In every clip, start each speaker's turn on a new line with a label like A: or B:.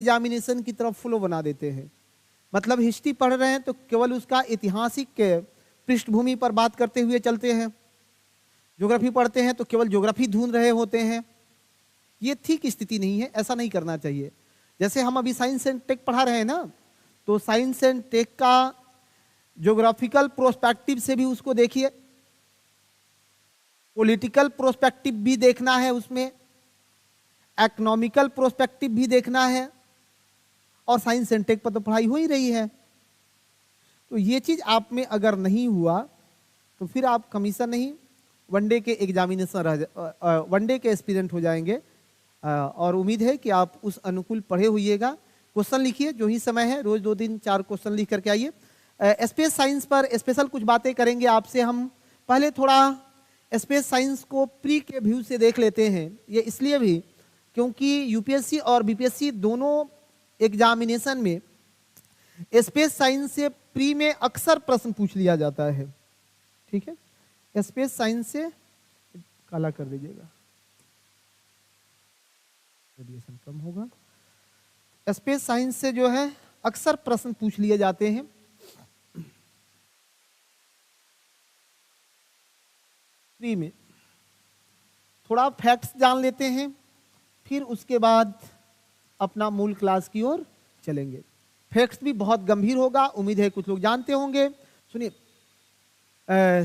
A: Examination की तरफ flow बना देते हैं। मतलब हिस्ट्री पढ़ रहे हैं तो केवल उसका ऐतिहासिक पृष्ठभूमि पर बात करते हुए चलते हैं, ज्योग्राफी पढ़ते हैं तो केवल ज्योग्राफी ढूंढ रहे होते हैं। ये ठीक स्थिति नहीं है, ऐसा नहीं करना चाहिए। जैसे हम अभी साइंस एंड टेक पढ़ा रहे हैं ना, तो साइंस एंड टेक का ज्योग्राफिकल प्रोस्पेक्टिव से भी उसको देखिए, पॉलिटिकल प्रोस्पेक्टिव भी देखना है, उसमें इकोनॉमिकल प्रोस्पेक्टिव भी देखना है, और साइंस एंड टेक पर तो पढ़ाई हो ही रही है। तो ये चीज आप में अगर नहीं हुआ तो फिर आप कमीशन नहीं, वनडे के एग्जामिनेशन वनडे के एस्पिरेंट हो जाएंगे। और उम्मीद है कि आप उस अनुकूल पढ़े होइएगा। क्वेश्चन लिखिए, जो ही समय है रोज 2-3-4 क्वेश्चन लिख करके आइए। स्पेस साइंस पर स्पेशल कुछ बातें करेंगे आपसे हम। पहले थोड़ा स्पेस साइंस को प्री के व्यू से देख लेते हैं। ये इसलिए भी क्योंकि यूपीएससी और बीपीएससी दोनों एग्जामिनेशन में स्पेस साइंस से प्री में अक्सर प्रश्न पूछ लिया जाता है। ठीक है, स्पेस साइंस से काला कर दीजिएगा, रेडिएशन कम होगा। स्पेस साइंस से जो है अक्सर प्रश्न पूछ लिए जाते हैं। प्री में थोड़ा फैक्ट्स जान लेते हैं, फिर उसके बाद अपना मूल क्लास की ओर चलेंगे। फैक्ट्स भी बहुत गंभीर होगा, उम्मीद है कुछ लोग जानते होंगे। सुनिए,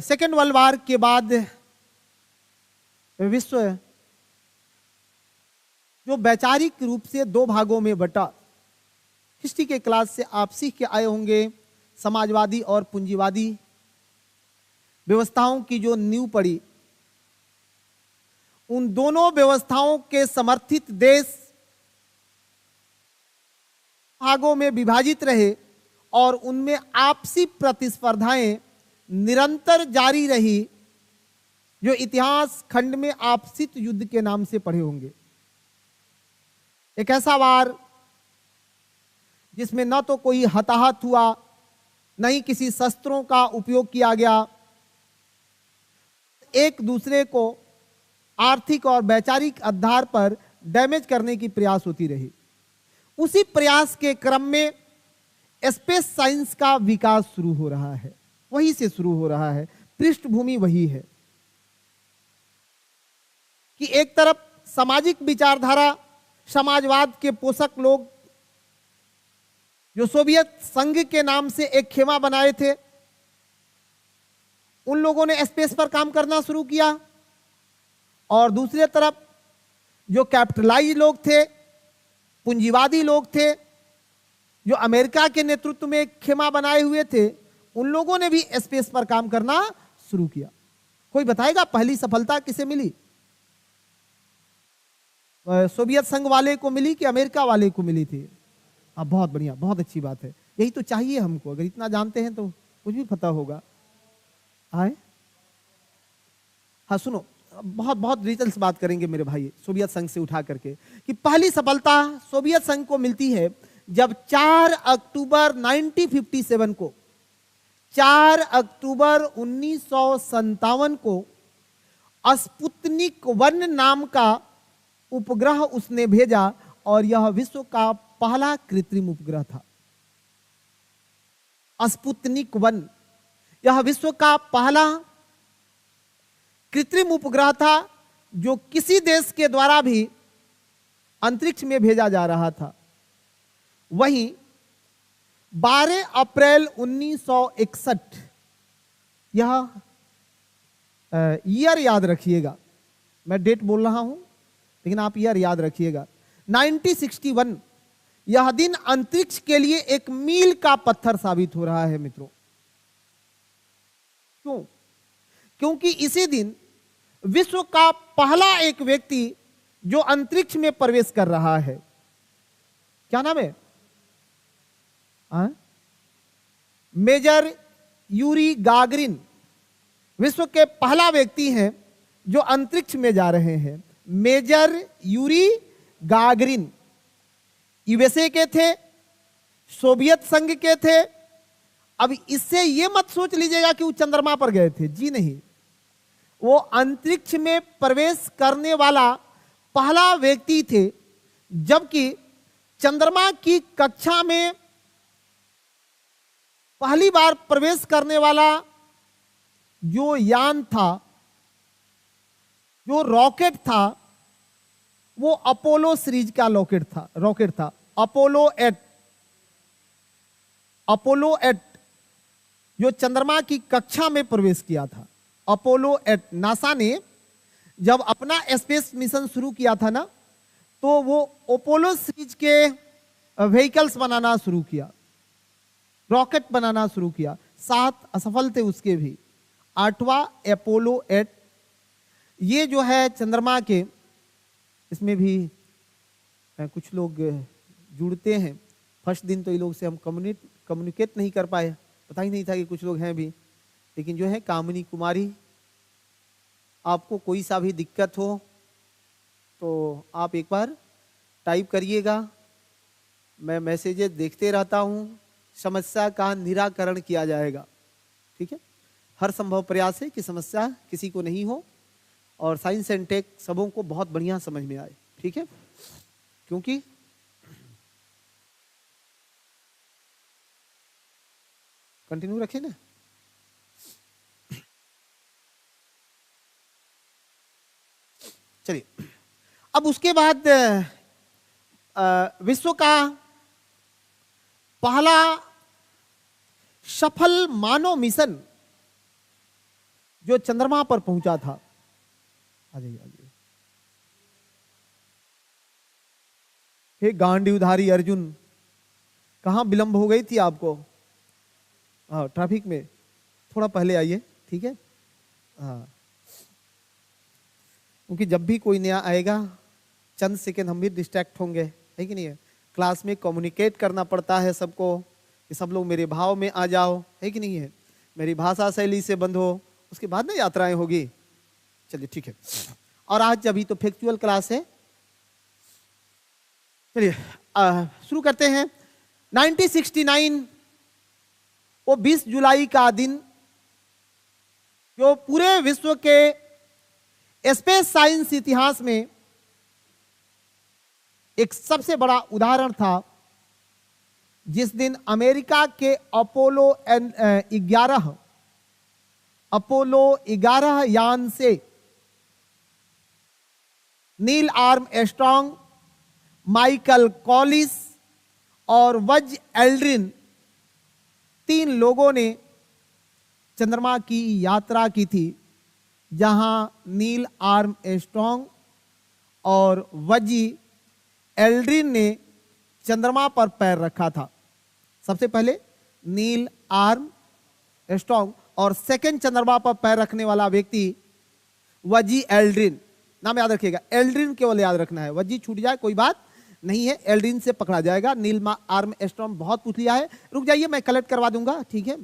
A: सेकेंड वर्ल्ड वार के बाद विश्व जो वैचारिक रूप से 2 भागों में बटा। हिस्ट्री के क्लास से आप सीख के आए होंगे समाजवादी और पूंजीवादी व्यवस्थाओं की जो नींव पड़ी, उन दोनों व्यवस्थाओं के समर्थित देश भागों में विभाजित रहे और उनमें आपसी प्रतिस्पर्धाएं निरंतर जारी रही, जो इतिहास खंड में आपसी युद्ध के नाम से पढ़े होंगे। एक ऐसा वार जिसमें न तो कोई हताहत हुआ, न ही किसी शस्त्रों का उपयोग किया गया, एक दूसरे को आर्थिक और वैचारिक आधार पर डैमेज करने की प्रयास होती रही। उसी प्रयास के क्रम में स्पेस साइंस का विकास शुरू हो रहा है, वहीं से शुरू हो रहा है, पृष्ठभूमि वही है कि एक तरफ सामाजिक विचारधारा, समाजवाद के पोषक लोग जो सोवियत संघ के नाम से एक खेमा बनाए थे, उन लोगों ने स्पेस पर काम करना शुरू किया। और दूसरी तरफ जो कैपिटलाइज लोग थे, पूंजीवादी लोग थे, जो अमेरिका के नेतृत्व में एक खेमा बनाए हुए थे, उन लोगों ने भी स्पेस पर काम करना शुरू किया। कोई बताएगा पहली सफलता किसे मिली? सोवियत संघ वाले को मिली कि अमेरिका वाले को मिली थी? हाँ, बहुत बढ़िया, बहुत अच्छी बात है। यही तो चाहिए हमको, अगर इतना जानते हैं तो कुछ भी पता होगा। आए, हाँ सुनो, बहुत बहुत डिटेल्स बात करेंगे मेरे भाई सोवियत संघ से उठा करके, कि पहली सफलता सोवियत संघ को मिलती है जब 4 अक्टूबर 1957 को, 4 अक्टूबर 1957 को स्पुतनिक 1 नाम का उपग्रह उसने भेजा, और यह विश्व का पहला कृत्रिम उपग्रह था। स्पुतनिक 1 यह विश्व का पहला कृत्रिम उपग्रह था जो किसी देश के द्वारा भी अंतरिक्ष में भेजा जा रहा था। वहीं 12 अप्रैल 1961, यह ईयर याद रखिएगा, मैं डेट बोल रहा हूं लेकिन आप ईयर याद रखिएगा। 1961 यह दिन अंतरिक्ष के लिए एक मील का पत्थर साबित हो रहा है मित्रों। क्यों? क्योंकि इसी दिन विश्व का पहला एक व्यक्ति जो अंतरिक्ष में प्रवेश कर रहा है, क्या नाम है? मेजर यूरी गागरिन विश्व के पहला व्यक्ति हैं जो अंतरिक्ष में जा रहे हैं। मेजर यूरी गागरिन यूएसए के थे, सोवियत संघ के थे। अब इससे यह मत सोच लीजिएगा कि वो चंद्रमा पर गए थे, जी नहीं, वो अंतरिक्ष में प्रवेश करने वाला पहला व्यक्ति थे। जबकि चंद्रमा की कक्षा में पहली बार प्रवेश करने वाला जो यान था, जो रॉकेट था, वो अपोलो सीरीज का रॉकेट था अपोलो 8 जो चंद्रमा की कक्षा में प्रवेश किया था। अपोलो 8 नासा ने जब अपना स्पेस मिशन शुरू किया था ना, तो वो अपोलो सीरीज के व्हीकल्स बनाना शुरू किया, रॉकेट बनाना शुरू किया। 7 असफल थे उसके भी। 8वां अपोलो 8 ये जो है चंद्रमा के, इसमें भी कुछ लोग जुड़ते हैं। फर्स्ट दिन तो ये लोग से हम कम्युनिकेट नहीं कर पाए, पता ही नहीं था कि कुछ लोग हैं भी। लेकिन जो है कामिनी कुमारी, आपको कोई सा भी दिक्कत हो तो आप एक बार टाइप करिएगा, मैं मैसेजेस देखते रहता हूँ, समस्या का निराकरण किया जाएगा। ठीक है, हर संभव प्रयास है कि समस्या किसी को नहीं हो और साइंस एंड टेक सबों को बहुत बढ़िया समझ में आए। ठीक है, क्योंकि कंटिन्यू रखें ना। चलिए, अब उसके बाद विश्व का पहला सफल मानव मिशन जो चंद्रमा पर पहुंचा था। आ जाइए, आ जाइए। हे गांडीवधारी अर्जुन, कहां विलंब हो गई थी आपको? हाँ, ट्रैफिक में थोड़ा पहले आइए। ठीक है, हाँ, क्योंकि जब भी कोई नया आएगा चंद सेकेंड हम भी डिस्ट्रैक्ट होंगे, है कि नहीं है। क्लास में कम्युनिकेट करना पड़ता है सबको कि सब लोग मेरे भाव में आ जाओ, है कि नहीं है, मेरी भाषा शैली से बंधो, उसके बाद ना यात्राएं होगी। चलिए ठीक है, और आज अभी तो फैक्चुअल क्लास है। चलिए शुरू करते हैं। 1969 वो 20 जुलाई का दिन जो पूरे विश्व के स्पेस साइंस इतिहास में एक सबसे बड़ा उदाहरण था, जिस दिन अमेरिका के अपोलो 11 यान से नील आर्मस्ट्रांग, माइकल कॉलिस और बज एल्ड्रिन 3 लोगों ने चंद्रमा की यात्रा की थी, जहां नील आर्मस्ट्रांग और बजी एल्ड्रिन ने चंद्रमा पर पैर रखा था। सबसे पहले नील आर्मस्ट्रांग और सेकंड चंद्रमा पर पैर रखने वाला व्यक्ति वजी एल्ड्रिन। नाम याद रखिएगा, एल्ड्रिन केवल याद रखना है, वजी छूट जाए कोई बात नहीं है, एल्ड्रिन से पकड़ा जाएगा। नील आर्मस्ट्रांग बहुत पूछ लिया है, रुक जाइए मैं कलेक्ट करवा दूंगा। ठीक है,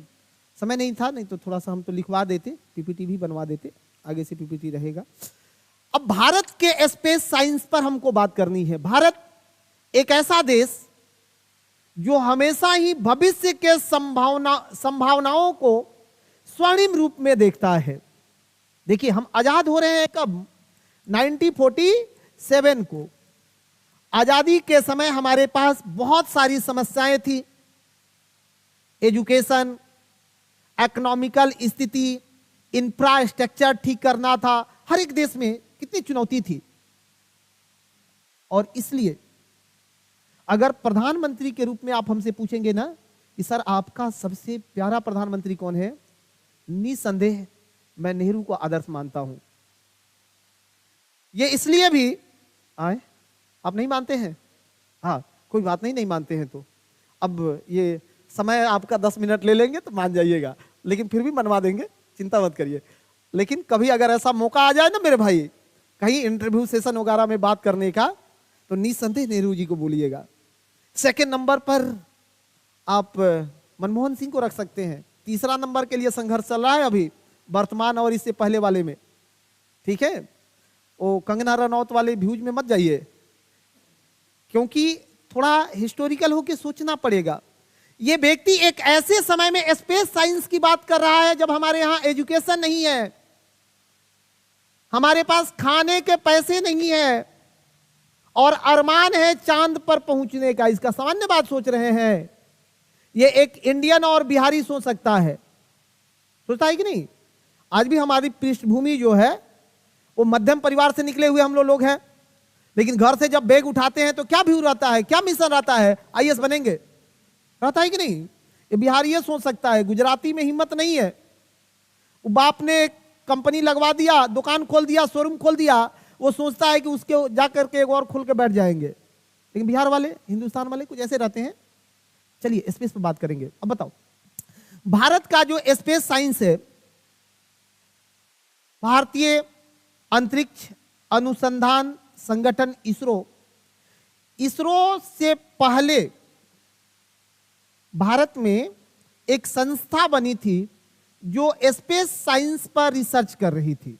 A: समय नहीं था, नहीं तो थोड़ा सा हम तो लिखवा देते, पीपीटी भी बनवा देते, आगे से पीपीटी रहेगा। अब भारत के स्पेस साइंस पर हमको बात करनी है। भारत एक ऐसा देश जो हमेशा ही भविष्य के संभावनाओं को स्वर्णिम रूप में देखता है। देखिए, हम आजाद हो रहे हैं कब? 1947 को। आजादी के समय हमारे पास बहुत सारी समस्याएं थी, एजुकेशन, इकोनॉमिकल स्थिति, इंफ्रास्ट्रक्चर ठीक करना था, हर एक देश में कितनी चुनौती थी। और इसलिए अगर प्रधानमंत्री के रूप में आप हमसे पूछेंगे ना कि सर आपका सबसे प्यारा प्रधानमंत्री कौन है, निसंदेह मैं नेहरू को आदर्श मानता हूं। ये इसलिए भी आए, आप नहीं मानते हैं? हाँ, कोई बात नहीं, नहीं मानते हैं तो अब ये समय आपका 10 मिनट ले लेंगे तो मान जाइएगा, लेकिन फिर भी मनवा देंगे, चिंता मत करिए। लेकिन कभी अगर ऐसा मौका आ जाए ना मेरे भाई, कहीं इंटरव्यू सेशन वगैरह में बात करने का, तो निसंदेह नेहरू जी को बोलिएगा। सेकंड नंबर पर आप मनमोहन सिंह को रख सकते हैं। तीसरा नंबर के लिए संघर्ष चल रहा है अभी वर्तमान और इससे पहले वाले में। ठीक है, वो कंगना रनौत वाले व्यूज में मत जाइए, क्योंकि थोड़ा हिस्टोरिकल होके सोचना पड़ेगा। ये व्यक्ति एक ऐसे समय में स्पेस साइंस की बात कर रहा है जब हमारे यहां एजुकेशन नहीं है, हमारे पास खाने के पैसे नहीं है, और अरमान है चांद पर पहुंचने का। इसका सामान्य बात सोच रहे हैं, ये एक इंडियन और बिहारी सोच सकता है, सोचता है कि नहीं? आज भी हमारी पृष्ठभूमि जो है वो मध्यम परिवार से निकले हुए हम लोग हैं, लेकिन घर से जब बैग उठाते हैं तो क्या व्यू रहता है, क्या मिशन रहता है? आईएएस बनेंगे, रहता है कि नहीं? ये बिहारी ये सोच सकता है। गुजराती में हिम्मत नहीं है, वो बाप ने कंपनी लगवा दिया, दुकान खोल दिया, शोरूम खोल दिया, वो सोचता है कि उसके जाकर के एक और खोल के बैठ जाएंगे। लेकिन बिहार वाले, हिंदुस्तान वाले कुछ ऐसे रहते हैं। चलिए स्पेस पर बात करेंगे। अब बताओ, भारत का जो स्पेस साइंस है, भारतीय अंतरिक्ष अनुसंधान संगठन इसरो, इसरो से पहले भारत में एक संस्था बनी थी जो स्पेस साइंस पर रिसर्च कर रही थी।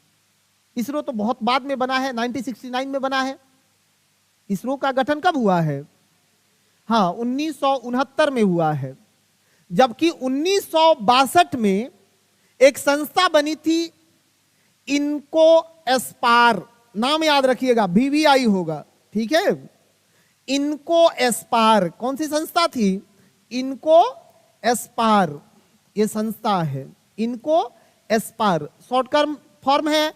A: इसरो तो बहुत बाद में बना है, 1969 में बना है। इसरो का गठन कब हुआ है? हाँ, 1969 में हुआ है। जबकि 1962 में एक संस्था बनी थी, इनको एस्पार, नाम याद रखिएगा, VVI होगा, ठीक है? इनको एस्पार, कौन सी संस्था थी? इनको एस्पार, ये संस्था है, इनको एस्पार। शॉर्ट फॉर्म है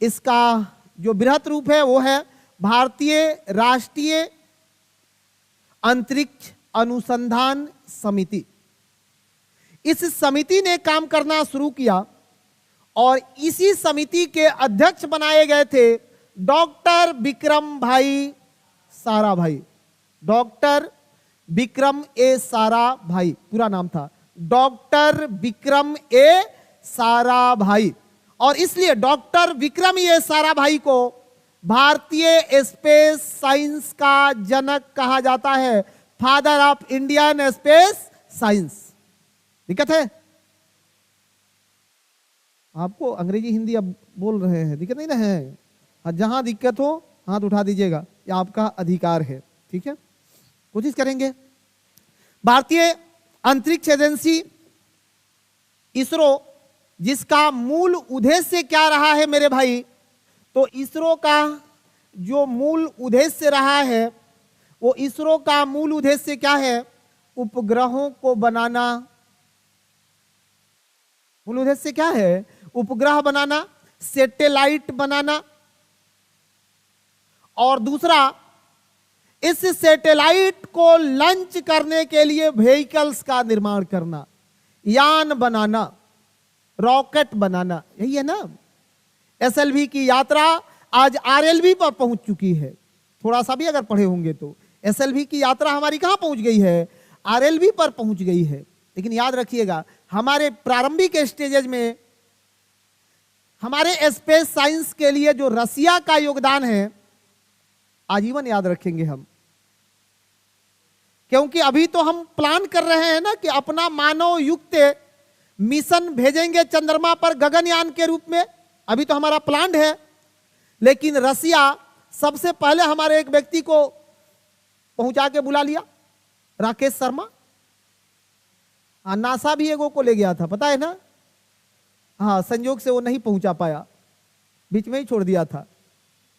A: इसका, जो बृहत रूप है वो है भारतीय राष्ट्रीय अंतरिक्ष अनुसंधान समिति। इस समिति ने काम करना शुरू किया और इसी समिति के अध्यक्ष बनाए गए थे डॉक्टर विक्रम भाई साराभाई। डॉक्टर विक्रम ए साराभाई पूरा नाम था, डॉक्टर विक्रम ए साराभाई। और इसलिए डॉक्टर विक्रम ए साराभाई को भारतीय स्पेस साइंस का जनक कहा जाता है, father of Indian space science. दिक्कत है आपको? अंग्रेजी हिंदी अब बोल रहे हैं, दिक्कत नहीं ना है? जहां दिक्कत हो हाथ उठा दीजिएगा, ये आपका अधिकार है, ठीक है? कोशिश करेंगे। भारतीय अंतरिक्ष एजेंसी इसरो, जिसका मूल उद्देश्य क्या रहा है मेरे भाई? तो इसरो का जो मूल उद्देश्य रहा है, वो इसरो का मूल उद्देश्य क्या है? उपग्रहों को बनाना। मूल उद्देश्य क्या है? उपग्रह बनाना, सैटेलाइट बनाना, और दूसरा इस सैटेलाइट को लॉन्च करने के लिए व्हीकल्स का निर्माण करना, यान बनाना, रॉकेट बनाना, यही है ना? SLV की यात्रा आज RLV पर पहुंच चुकी है। थोड़ा सा भी अगर पढ़े होंगे तो SLV की यात्रा हमारी कहां पहुंच गई है? RLV पर पहुंच गई है। लेकिन याद रखिएगा, हमारे प्रारंभिक स्टेजेज में हमारे स्पेस साइंस के लिए जो रसिया का योगदान है, आजीवन याद रखेंगे हम। क्योंकि अभी तो हम प्लान कर रहे हैं ना कि अपना मानव युक्त मिशन भेजेंगे चंद्रमा पर गगनयान के रूप में, अभी तो हमारा प्लान है। लेकिन रसिया सबसे पहले हमारे एक व्यक्ति को पहुंचा के बुला लिया, राकेश शर्मा। नासा भी एगो को ले गया था, पता है ना? हाँ, संयोग से वो नहीं पहुंचा पाया, बीच में ही छोड़ दिया था।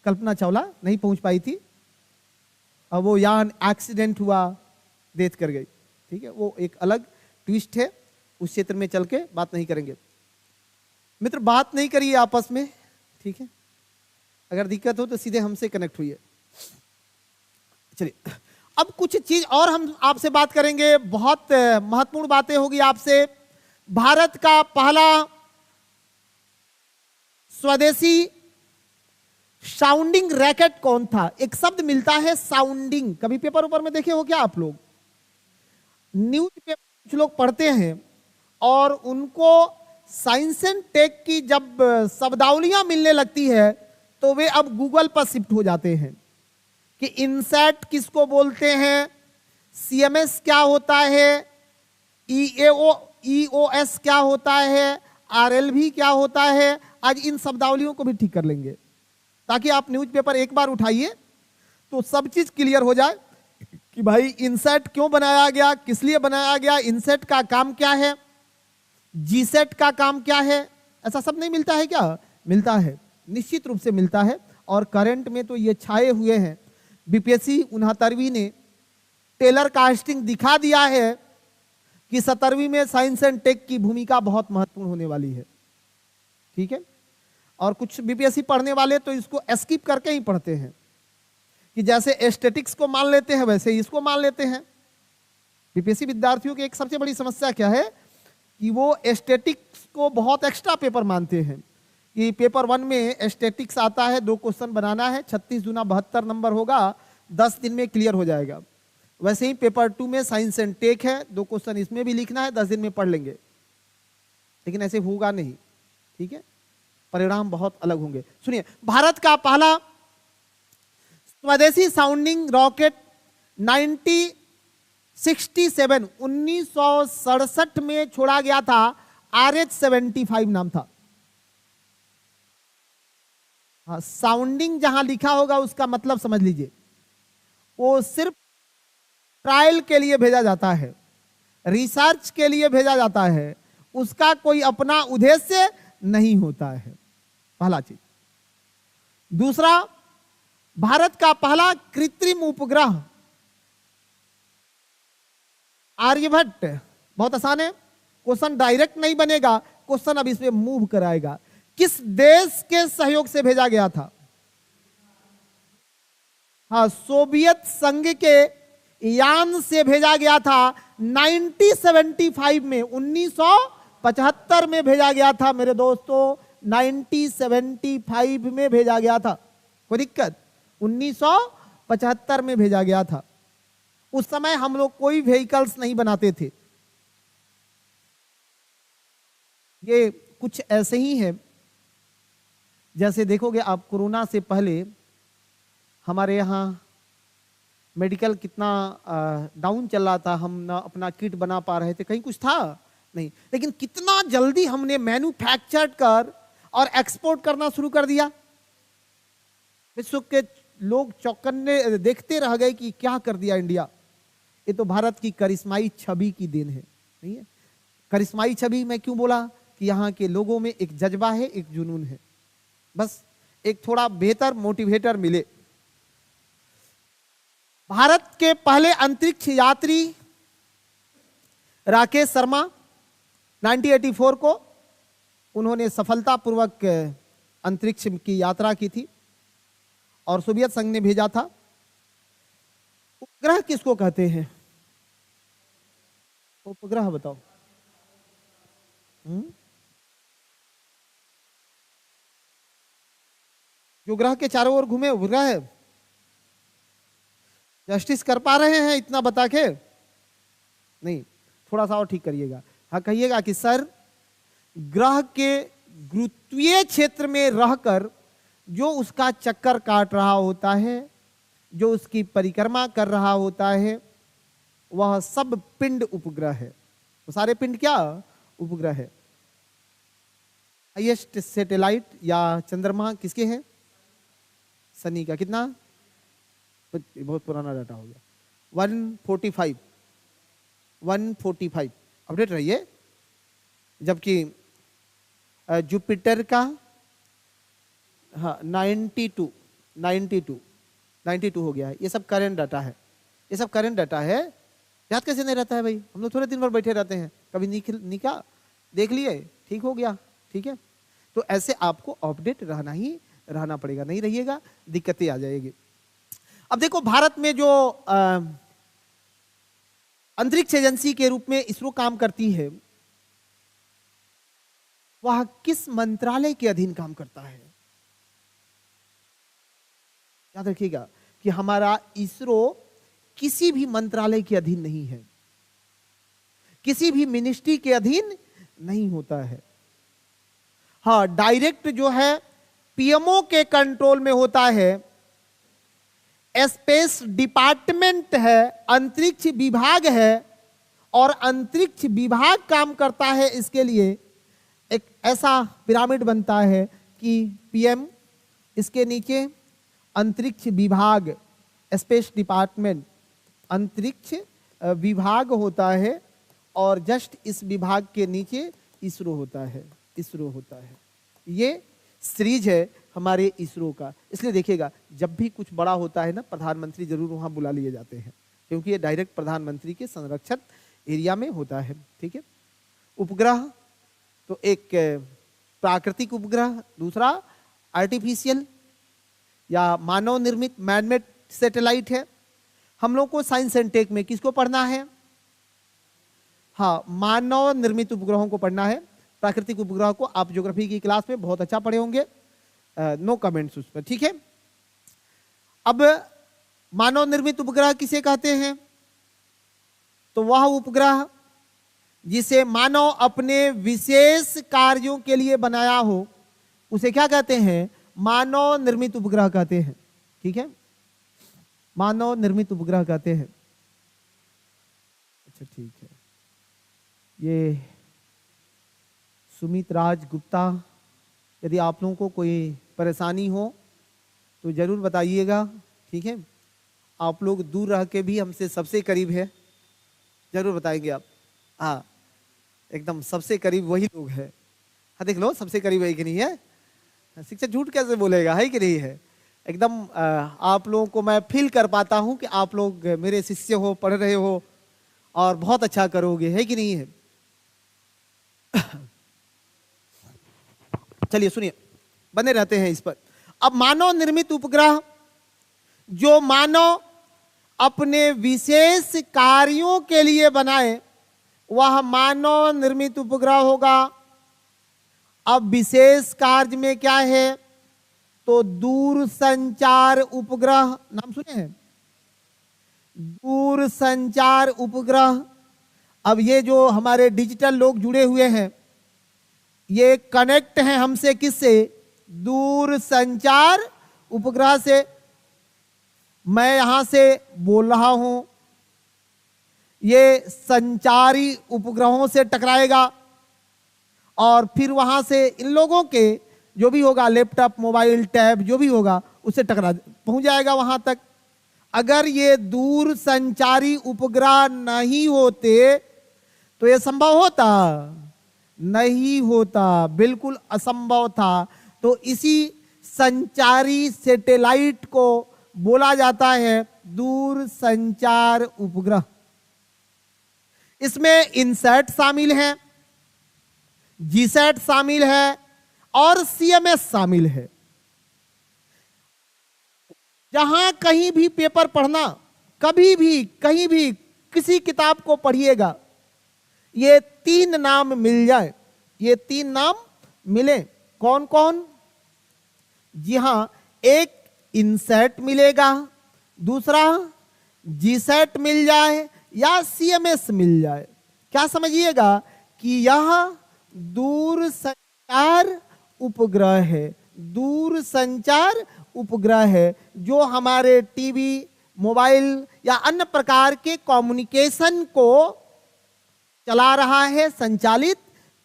A: कल्पना चावला नहीं पहुंच पाई थी, अब वो यान एक्सीडेंट हुआ, डेथ कर गई, ठीक है? वो एक अलग ट्विस्ट है, उस क्षेत्र में चल के बात नहीं करेंगे। मित्र, बात नहीं करिए आपस में, ठीक है? अगर दिक्कत हो तो सीधे हमसे कनेक्ट हुई है। चलिए, अब कुछ चीज और हम आपसे बात करेंगे, बहुत महत्वपूर्ण बातें होगी आपसे। भारत का पहला स्वदेशी साउंडिंग रैकेट कौन था? एक शब्द मिलता है साउंडिंग, कभी पेपर ऊपर में देखे हो क्या आप लोग? न्यूज पेपर कुछ लोग पढ़ते हैं और उनको साइंस एंड टेक की जब शब्दावलियां मिलने लगती है तो वे अब गूगल पर शिफ्ट हो जाते हैं कि इनसेट किसको बोलते हैं, CMS क्या होता है, EOS क्या होता है, RLV क्या होता है। आज इन शब्दावलियों को भी ठीक कर लेंगे ताकि आप न्यूज़पेपर एक बार उठाइए तो सब चीज क्लियर हो जाए कि भाई इनसेट क्यों बनाया गया, किस लिए बनाया गया, इनसेट का काम क्या है, जीसेट का काम क्या है। ऐसा सब नहीं मिलता है क्या? मिलता है, निश्चित रूप से मिलता है। और करंट में तो ये छाए हुए हैं। बीपीएससी 69वीं ने टेलर कास्टिंग दिखा दिया है कि 17वीं में साइंस एंड टेक की भूमिका बहुत महत्वपूर्ण होने वाली है। ठीक है, और कुछ बीपीएससी पढ़ने वाले तो इसको स्किप करके ही पढ़ते हैं कि जैसे एस्थेटिक्स को मान लेते हैं वैसे ही इसको मान लेते हैं। बीपीएससी विद्यार्थियों की एक सबसे बड़ी समस्या क्या है कि वो एस्थेटिक्स को बहुत एक्स्ट्रा पेपर मानते हैं कि पेपर 1 में एस्थेटिक्स आता है, 2 क्वेश्चन बनाना है, 36 दूना 72 नंबर होगा, 10 दिन में क्लियर हो जाएगा। वैसे ही पेपर 2 में साइंस एंड टेक है, 2 क्वेश्चन इसमें भी लिखना है, 10 दिन में पढ़ लेंगे, लेकिन ऐसे होगा नहीं। ठीक है, परिणाम बहुत अलग होंगे। सुनिए, भारत का पहला स्वदेशी साउंडिंग रॉकेट 1967 में छोड़ा गया था, RH-75 नाम था। हाँ, साउंडिंग जहां लिखा होगा उसका मतलब समझ लीजिए, वो सिर्फ ट्रायल के लिए भेजा जाता है, रिसर्च के लिए भेजा जाता है, उसका कोई अपना उद्देश्य नहीं होता है, पहला चीज। दूसरा, भारत का पहला कृत्रिम उपग्रह आर्यभट्ट, बहुत आसान है, क्वेश्चन डायरेक्ट नहीं बनेगा, क्वेश्चन अब इसमें मूव कराएगा। किस देश के सहयोग से भेजा गया था? हाँ, सोवियत संघ के यान से भेजा गया था 1975 में, 1975 में भेजा गया था मेरे दोस्तों, 1975 में भेजा गया था। कोई दिक्कत? 1975 में भेजा गया था। उस समय हम लोग कोई व्हीकल्स नहीं बनाते थे। ये कुछ ऐसे ही है जैसे देखोगे आप, कोरोना से पहले हमारे यहाँ मेडिकल कितना डाउन चल रहा था, हम ना अपना किट बना पा रहे थे, कहीं कुछ था नहीं, लेकिन कितना जल्दी हमने मैन्युफैक्चर कर और एक्सपोर्ट करना शुरू कर दिया। विश्व के लोग चौकन्ने देखते रह गए कि क्या कर दिया इंडिया। ये तो भारत की करिश्माई छवि की देन है, नहीं है? करिश्माई छवि मैं क्यों बोला कि यहाँ के लोगों में एक जज्बा है, एक जुनून है, बस एक थोड़ा बेहतर मोटिवेटर मिले। भारत के पहले अंतरिक्ष यात्री राकेश शर्मा 1984 को उन्होंने सफलतापूर्वक अंतरिक्ष की यात्रा की थी और सोवियत संघ ने भेजा था। उपग्रह किसको कहते हैं? उपग्रह बताओ। जो ग्रह के चारों ओर घूमे उपग्रह है। जस्टिस कर पा रहे हैं इतना बता के? नहीं, थोड़ा सा और ठीक करिएगा। हाँ, कहिएगा कि सर, ग्रह के गुरुत्वीय क्षेत्र में रहकर जो उसका चक्कर काट रहा होता है, जो उसकी परिक्रमा कर रहा होता है, वह सब पिंड उपग्रह है। वो सारे पिंड क्या? उपग्रह है। हाईएस्ट सैटेलाइट या चंद्रमा किसके हैं? सनी का। कितना? बहुत पुराना डाटा हो गया। 145 अपडेट रहिए। जबकि जुपिटर का हाँ 92 हो गया है। ये सब करंट डाटा है, ये सब करंट डाटा है। याद कैसे नहीं रहता है भाई? हम लोग थोड़े दिन भर बैठे रहते हैं, कभी निका देख लिए, ठीक हो गया, ठीक है। तो ऐसे आपको अपडेट रहना पड़ेगा, नहीं रहिएगा दिक्कतें आ जाएगी। अब देखो, भारत में जो अंतरिक्ष एजेंसी के रूप में इसरो काम करती है, वह किस मंत्रालय के अधीन काम करता है? याद रखिएगा कि हमारा इसरो किसी भी मंत्रालय के अधीन नहीं है, किसी भी मिनिस्ट्री के अधीन नहीं होता है। हाँ, डायरेक्ट जो है पीएमओ के कंट्रोल में होता है। स्पेस डिपार्टमेंट है, अंतरिक्ष विभाग है, और अंतरिक्ष विभाग काम करता है। इसके लिए एक ऐसा पिरामिड बनता है कि पीएम, इसके नीचे अंतरिक्ष विभाग, स्पेस डिपार्टमेंट, अंतरिक्ष विभाग होता है, और जस्ट इस विभाग के नीचे इसरो होता है। ये सीरीज है हमारे इसरो का। इसलिए देखिएगा जब भी कुछ बड़ा होता है ना, प्रधानमंत्री जरूर वहां बुला लिए जाते हैं, क्योंकि ये डायरेक्ट प्रधानमंत्री के संरक्षित एरिया में होता है। ठीक है, उपग्रह तो एक प्राकृतिक उपग्रह, दूसरा आर्टिफिशियल या मानव निर्मित मैनमेड सैटेलाइट है। हम लोग को साइंस एंड टेक में किसको पढ़ना है? हाँ, मानव निर्मित उपग्रहों को पढ़ना है। प्राकृतिक उपग्रह को आप ज्योग्राफी की क्लास में बहुत अच्छा पढ़े होंगे, नो कमेंट्स उस पर। ठीक है, अब मानव निर्मित उपग्रह किसे कहते हैं? तो वह उपग्रह जिसे मानव अपने विशेष कार्यों के लिए बनाया हो, उसे क्या कहते हैं? मानव निर्मित उपग्रह कहते हैं। ठीक है, मानव निर्मित उपग्रह कहते हैं। अच्छा ठीक है, ये सुमित राज गुप्ता, यदि आप लोगों को कोई परेशानी हो तो जरूर बताइएगा। ठीक है, आप लोग दूर रह के भी हमसे सबसे करीब है, जरूर बताएंगे आप। हाँ, एकदम सबसे करीब वही लोग हैं। हाँ देख लो, सबसे करीब है कि नहीं है? शिक्षक झूठ कैसे बोलेगा, है कि नहीं है? एकदम आप लोगों को मैं फील कर पाता हूं कि आप लोग मेरे शिष्य हो, पढ़ रहे हो और बहुत अच्छा करोगे, है कि नहीं है? चलिए सुनिए, बने रहते हैं इस पर। अब मानव निर्मित उपग्रह जो मानव अपने विशेष कार्यों के लिए बनाए, वह मानव निर्मित उपग्रह होगा। अब विशेष कार्य में क्या है? तो दूर संचार उपग्रह, नाम सुने हैं? दूर संचार उपग्रह। अब ये जो हमारे डिजिटल लोग जुड़े हुए हैं, ये कनेक्ट हैं हमसे किससे? दूर संचार उपग्रह से। मैं यहां से बोल रहा हूं, ये संचारी उपग्रहों से टकराएगा और फिर वहां से इन लोगों के जो भी होगा, लैपटॉप, मोबाइल, टैब, जो भी होगा, उससे टकरा पहुंच जाएगा वहां तक। अगर ये दूर संचारी उपग्रह नहीं होते तो ये संभव होता? नहीं होता, बिल्कुल असंभव था। तो इसी संचारी सैटेलाइट को बोला जाता है दूर संचार उपग्रह। इसमें इनसैट शामिल है, जीसैट शामिल है और सीएमएस शामिल है। जहां कहीं भी पेपर पढ़ना, कभी भी कहीं भी किसी किताब को पढ़िएगा, ये तीन नाम मिल जाए, ये तीन नाम मिले। कौन कौन? जी हां, एक इनसेट मिलेगा, दूसरा जीसेट मिल जाए या सीएमएस मिल जाए। क्या समझिएगा कि यह दूर संचार उपग्रह है, दूर संचार उपग्रह है जो हमारे टीवी, मोबाइल या अन्य प्रकार के कम्युनिकेशन को चला रहा है, संचालित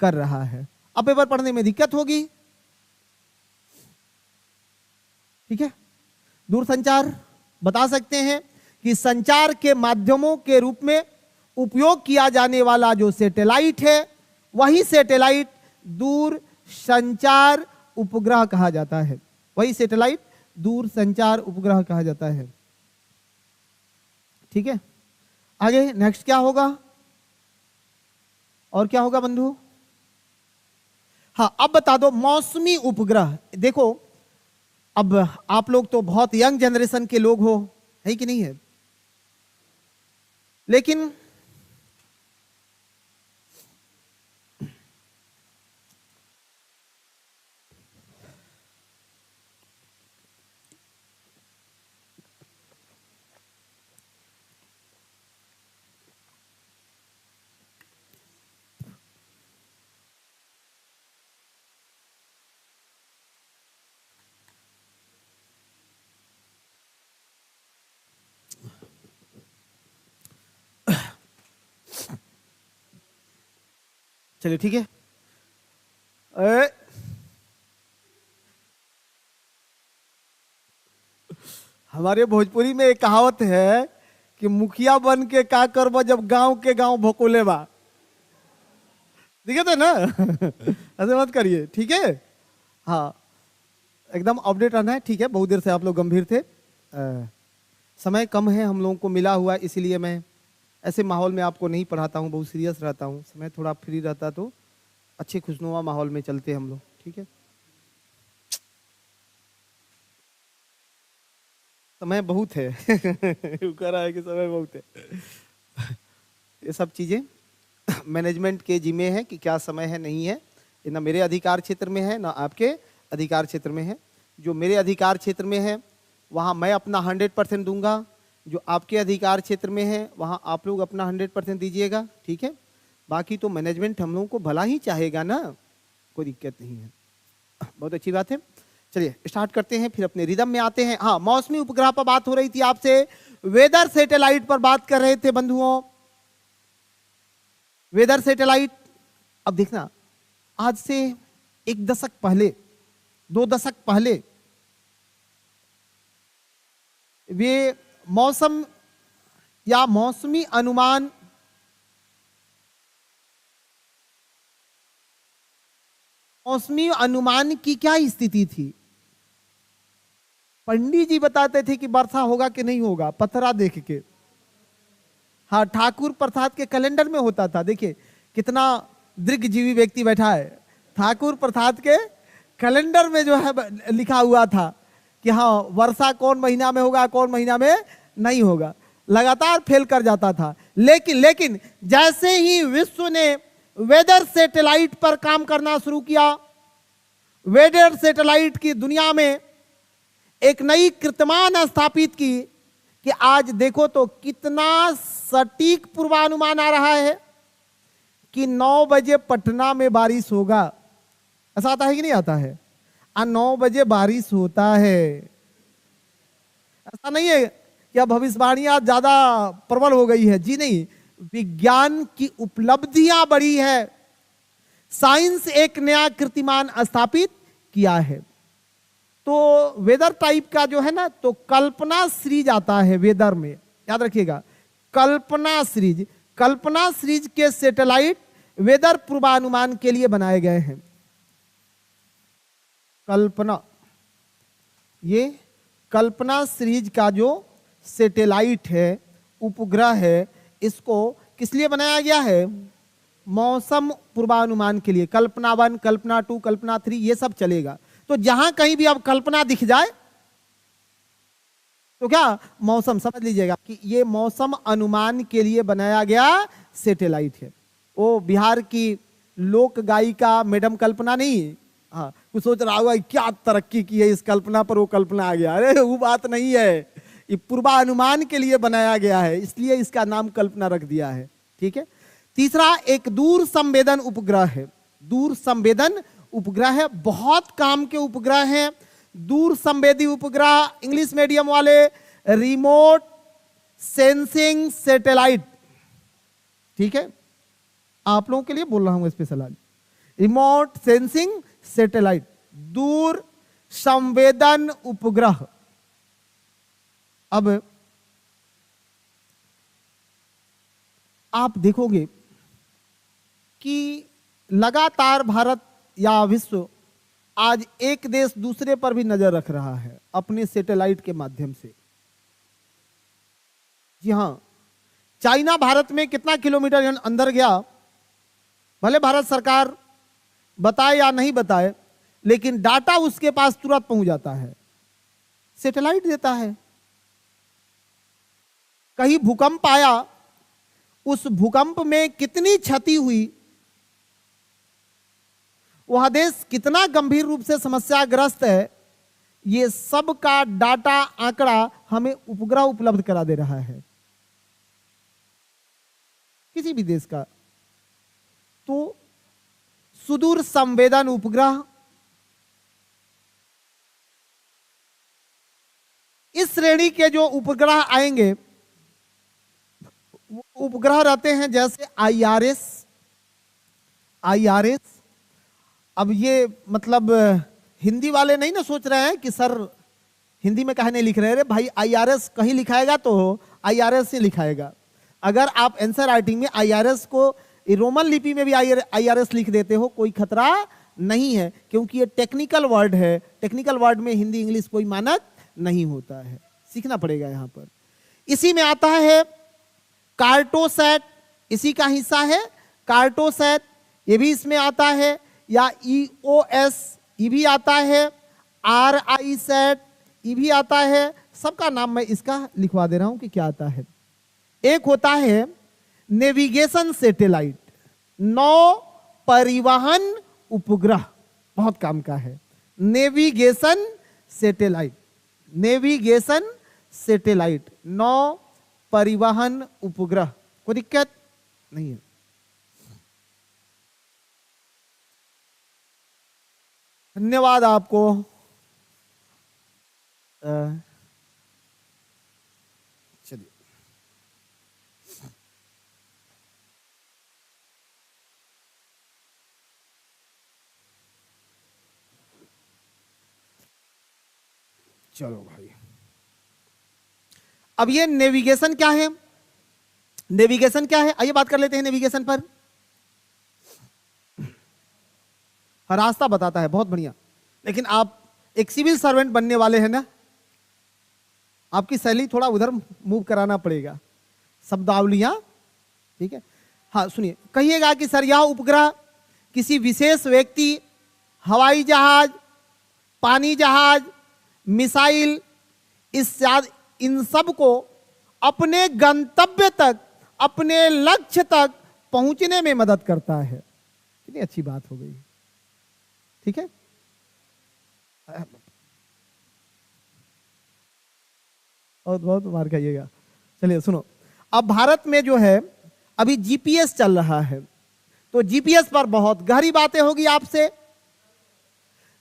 A: कर रहा है। अब पेपर पढ़ने में दिक्कत होगी। ठीक है, दूरसंचार बता सकते हैं कि संचार के माध्यमों के रूप में उपयोग किया जाने वाला जो सैटेलाइट है, वही सैटेलाइट दूर संचार उपग्रह कहा जाता है। वही सैटेलाइट दूर संचार उपग्रह कहा जाता है। ठीक है, आगे नेक्स्ट क्या होगा और क्या होगा बंधु? हाँ, अब बता दो मौसमी उपग्रह। देखो, अब आप लोग तो बहुत यंग जनरेशन के लोग हो, है कि नहीं है? लेकिन चलिए ठीक है। हमारे भोजपुरी में एक कहावत है कि मुखिया बन के का करबा जब गांव के गांव भोकोले बा। ठीक है ना? ऐसे मत करिए, ठीक है? हाँ, एकदम अपडेट रहना है, ठीक है। बहुत देर से आप लोग गंभीर थे, समय कम है हम लोगों को मिला हुआ, इसीलिए मैं ऐसे माहौल में आपको नहीं पढ़ाता हूँ, बहुत सीरियस रहता हूँ। समय थोड़ा फ्री रहता तो अच्छे खुशनुमा माहौल में चलते हम लोग, ठीक है। समय बहुत है कह रहा है कि समय बहुत है ये सब चीजें मैनेजमेंट के जिम्मे है कि क्या समय है नहीं है, ये ना मेरे अधिकार क्षेत्र में है ना आपके अधिकार क्षेत्र में है। जो मेरे अधिकार क्षेत्र में है वहाँ मैं अपना 100% दूंगा, जो आपके अधिकार क्षेत्र में है वहाँ आप लोग अपना 100% दीजिएगा, ठीक है। बाकी तो मैनेजमेंट हम लोगों को भला ही चाहेगा ना, कोई दिक्कत नहीं है, बहुत अच्छी बात है। चलिए स्टार्ट करते हैं, फिर अपने रिदम में आते हैं। हाँ, मौसमी उपग्रह पर बात हो रही थी आपसे, वेदर सैटेलाइट पर बात कर रहे थे बंधुओं, वेदर सैटेलाइट। अब देखना, आज से 1 दशक पहले, 2 दशक पहले वे मौसम या मौसमी अनुमान मौसमी अनुमान की क्या स्थिति थी? पंडित जी बताते थे कि वर्षा होगा कि नहीं होगा, पथरा देख के। हाँ, ठाकुर प्रसाद के कैलेंडर में होता था। देखिए कितना दीर्घजीवी व्यक्ति बैठा है, ठाकुर प्रसाद के कैलेंडर में जो है लिखा हुआ था कि हाँ वर्षा कौन महीना में होगा, कौन महीना में नहीं होगा, लगातार फेल कर जाता था। लेकिन जैसे ही विश्व ने वेदर सैटेलाइट पर काम करना शुरू किया, वेदर सैटेलाइट की दुनिया में एक नई कीर्तिमान स्थापित की कि आज देखो तो कितना सटीक पूर्वानुमान आ रहा है कि 9 बजे पटना में बारिश होगा। ऐसा आता है कि नहीं आता है? 9 बजे बारिश होता है। ऐसा नहीं है कि अब भविष्यवाणियां ज्यादा प्रबल हो गई है, जी नहीं, विज्ञान की उपलब्धियां बढ़ी है, साइंस एक नया कीर्तिमान स्थापित किया है। तो वेदर टाइप का जो है ना, तो कल्पना सीरीज आता है वेदर में, याद रखिएगा, कल्पना सीरीज के सैटेलाइट वेदर पूर्वानुमान के लिए बनाए गए हैं। ये कल्पना सीरीज का जो सैटेलाइट है, उपग्रह है, इसको किस लिए बनाया गया है? मौसम पूर्वानुमान के लिए। कल्पना 1, कल्पना 2, कल्पना 3 ये सब चलेगा। तो जहां कहीं भी अब कल्पना दिख जाए तो क्या मौसम, समझ लीजिएगा कि ये मौसम अनुमान के लिए बनाया गया सैटेलाइट है। वो बिहार की लोक गायिका मैडम कल्पना नहीं, हाँ कुछ सोच रहा होगा क्या तरक्की की है इस कल्पना पर, वो कल्पना आ गया, अरे वो बात नहीं है, ये पूर्वानुमान के लिए बनाया गया है, इसलिए इसका नाम कल्पना रख दिया है, ठीक है। तीसरा एक दूर संवेदन उपग्रह है। दूर संवेदन उपग्रह है, बहुत काम के उपग्रह हैं। दूर संवेदी उपग्रह, इंग्लिश मीडियम वाले रिमोट सेंसिंग सैटेलाइट, ठीक है, आप लोगों के लिए बोल रहा हूं स्पेशल आज, रिमोट सेंसिंग सैटेलाइट, दूर संवेदन उपग्रह। अब आप देखोगे कि लगातार भारत या विश्व आज एक देश दूसरे पर भी नजर रख रहा है अपने सैटेलाइट के माध्यम से। जी हां, चाइना भारत में कितना किलोमीटर अंदर गया, भले भारत सरकार बताए या नहीं बताए, लेकिन डाटा उसके पास तुरंत पहुंच जाता है, सैटेलाइट देता है। कहीं भूकंप आया, उस भूकंप में कितनी क्षति हुई, वह देश कितना गंभीर रूप से समस्याग्रस्त है, ये सब का डाटा आंकड़ा हमें उपग्रह उपलब्ध करा दे रहा है, किसी भी देश का। तो सुदूर संवेदन उपग्रह, इस श्रेणी के जो उपग्रह आएंगे, उपग्रह रहते हैं जैसे आईआरएस। अब ये मतलब हिंदी वाले नहीं ना सोच रहे हैं कि सर हिंदी में कहा नहीं लिख रहे, भाई आईआरएस कहीं लिखाएगा तो आईआरएस से लिखाएगा। अगर आप आंसर राइटिंग में आईआरएस को रोमन लिपि में भी आईआरएस लिख देते हो, कोई खतरा नहीं है, क्योंकि ये टेक्निकल वर्ड है। टेक्निकल वर्ड में हिंदी इंग्लिश कोई मानक नहीं होता है, सीखना पड़ेगा यहां पर। इसी में आता है कार्टोसैट, इसी का हिस्सा है कार्टोसैट, ये भी इसमें आता है, या EOS ये भी आता है, RI सैट ये भी आता है। सबका नाम मैं इसका लिखवा दे रहा हूं कि क्या आता है। एक होता है नेविगेशन सैटेलाइट, नौ परिवहन उपग्रह, बहुत काम का है। नेविगेशन सैटेलाइट, नेविगेशन सैटेलाइट, नौ परिवहन उपग्रह, कोई दिक्कत नहीं है। धन्यवाद आपको। चलिए, चलो भाई, अब ये नेविगेशन क्या है, नेविगेशन क्या है, आइए बात कर लेते हैं नेविगेशन पर। रास्ता बताता है, बहुत बढ़िया। लेकिन आप एक सिविल सर्वेंट बनने वाले हैं ना, आपकी शैली थोड़ा उधर मूव कराना पड़ेगा, शब्दावलियां, ठीक है। हाँ सुनिए, कहिएगा कि सर यह उपग्रह किसी विशेष व्यक्ति, हवाई जहाज, पानी जहाज, मिसाइल, इन सब को अपने गंतव्य तक, अपने लक्ष्य तक पहुंचने में मदद करता है। कितनी अच्छी बात हो गई, ठीक है। बहुत बहुत मार खाइएगा। चलिए सुनो, अब भारत में जो है अभी जीपीएस चल रहा है, तो जीपीएस पर बहुत गहरी बातें होगी आपसे।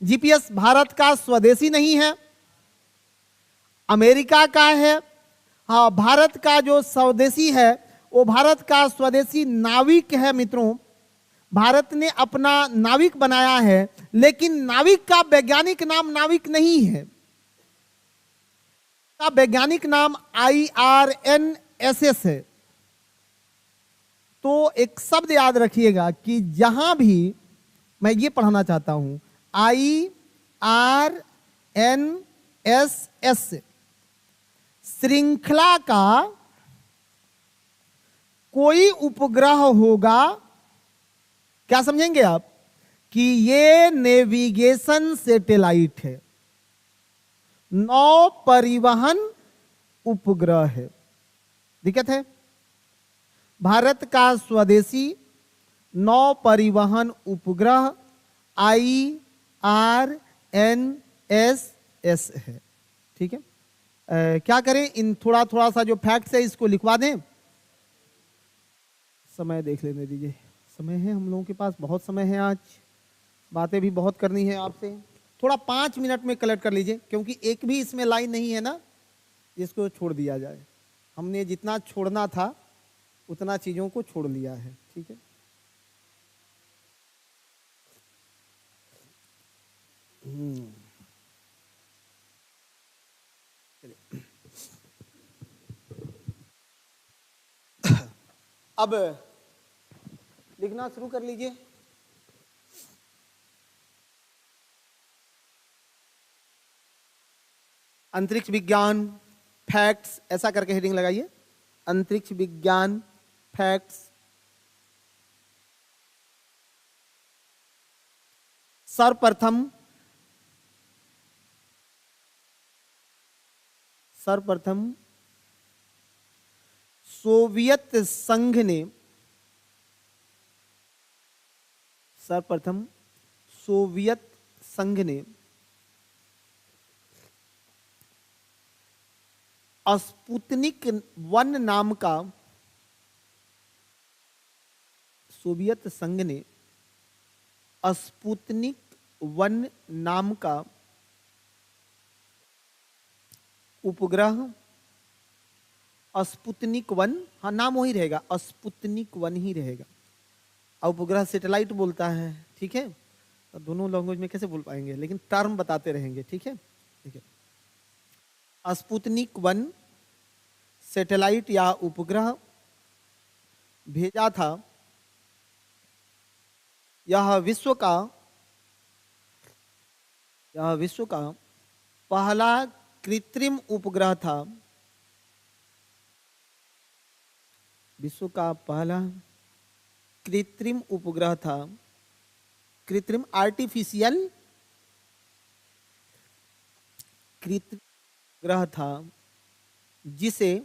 A: जीपीएस भारत का स्वदेशी नहीं है, अमेरिका का है। हाँ, भारत का जो स्वदेशी है वो भारत का स्वदेशी नाविक है मित्रों। भारत ने अपना नाविक बनाया है, लेकिन नाविक का वैज्ञानिक नाम नाविक नहीं है, का वैज्ञानिक नाम IRNSS है। तो एक शब्द याद रखिएगा कि जहां भी मैं ये पढ़ाना चाहता हूं, IRNSS श्रृंखला का कोई उपग्रह होगा, क्या समझेंगे आप, कि ये नेविगेशन सैटेलाइट है, नौ परिवहन उपग्रह है। दिक्कत है, भारत का स्वदेशी नौ परिवहन उपग्रह IRNSS है, ठीक है। क्या करें, इन थोड़ा थोड़ा सा जो फैक्ट्स है इसको लिखवा दें। समय देख लेने दीजिए, समय है हम लोगों के पास, बहुत समय है, आज बातें भी बहुत करनी है आपसे। थोड़ा 5 मिनट में कलेक्ट कर लीजिए, क्योंकि एक भी इसमें लाइन नहीं है ना जिसको छोड़ दिया जाए। हमने जितना छोड़ना था उतना चीजों को छोड़ लिया है, ठीक है। अब लिखना शुरू कर लीजिए। अंतरिक्ष विज्ञान फैक्ट्स ऐसा करके हेडिंग लगाइए, अंतरिक्ष विज्ञान फैक्ट्स। सर्वप्रथम सोवियत संघ ने, सर्वप्रथम सोवियत संघ ने स्पुतनिक 1 नाम का, सोवियत संघ ने स्पुतनिक 1 नाम का उपग्रह, स्पुतनिक 1, हाँ नाम वही रहेगा, स्पुतनिक 1 ही रहेगा। उपग्रह सैटेलाइट बोलता है, ठीक है। तो दोनों लैंग्वेज में कैसे बोल पाएंगे, लेकिन टर्म बताते रहेंगे, ठीक है, ठीक है। स्पुतनिक 1 सैटेलाइट या उपग्रह भेजा था। यह विश्व का यह विश्व का पहला कृत्रिम उपग्रह था। विश्व का पहला कृत्रिम उपग्रह था, कृत्रिम आर्टिफिशियल कृत्रिम ग्रह था, जिसे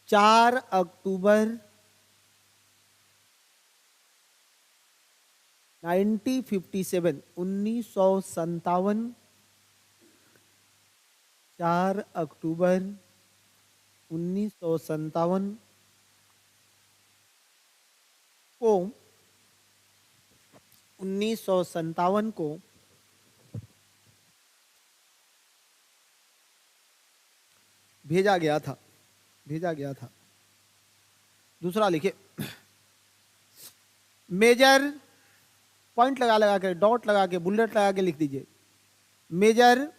A: 4 अक्टूबर 1957 4 अक्टूबर 1957 को 1957 को भेजा गया था। दूसरा लिखिए, मेजर, पॉइंट लगा के, डॉट लगा के, बुलेट लगा के लिख दीजिए, Major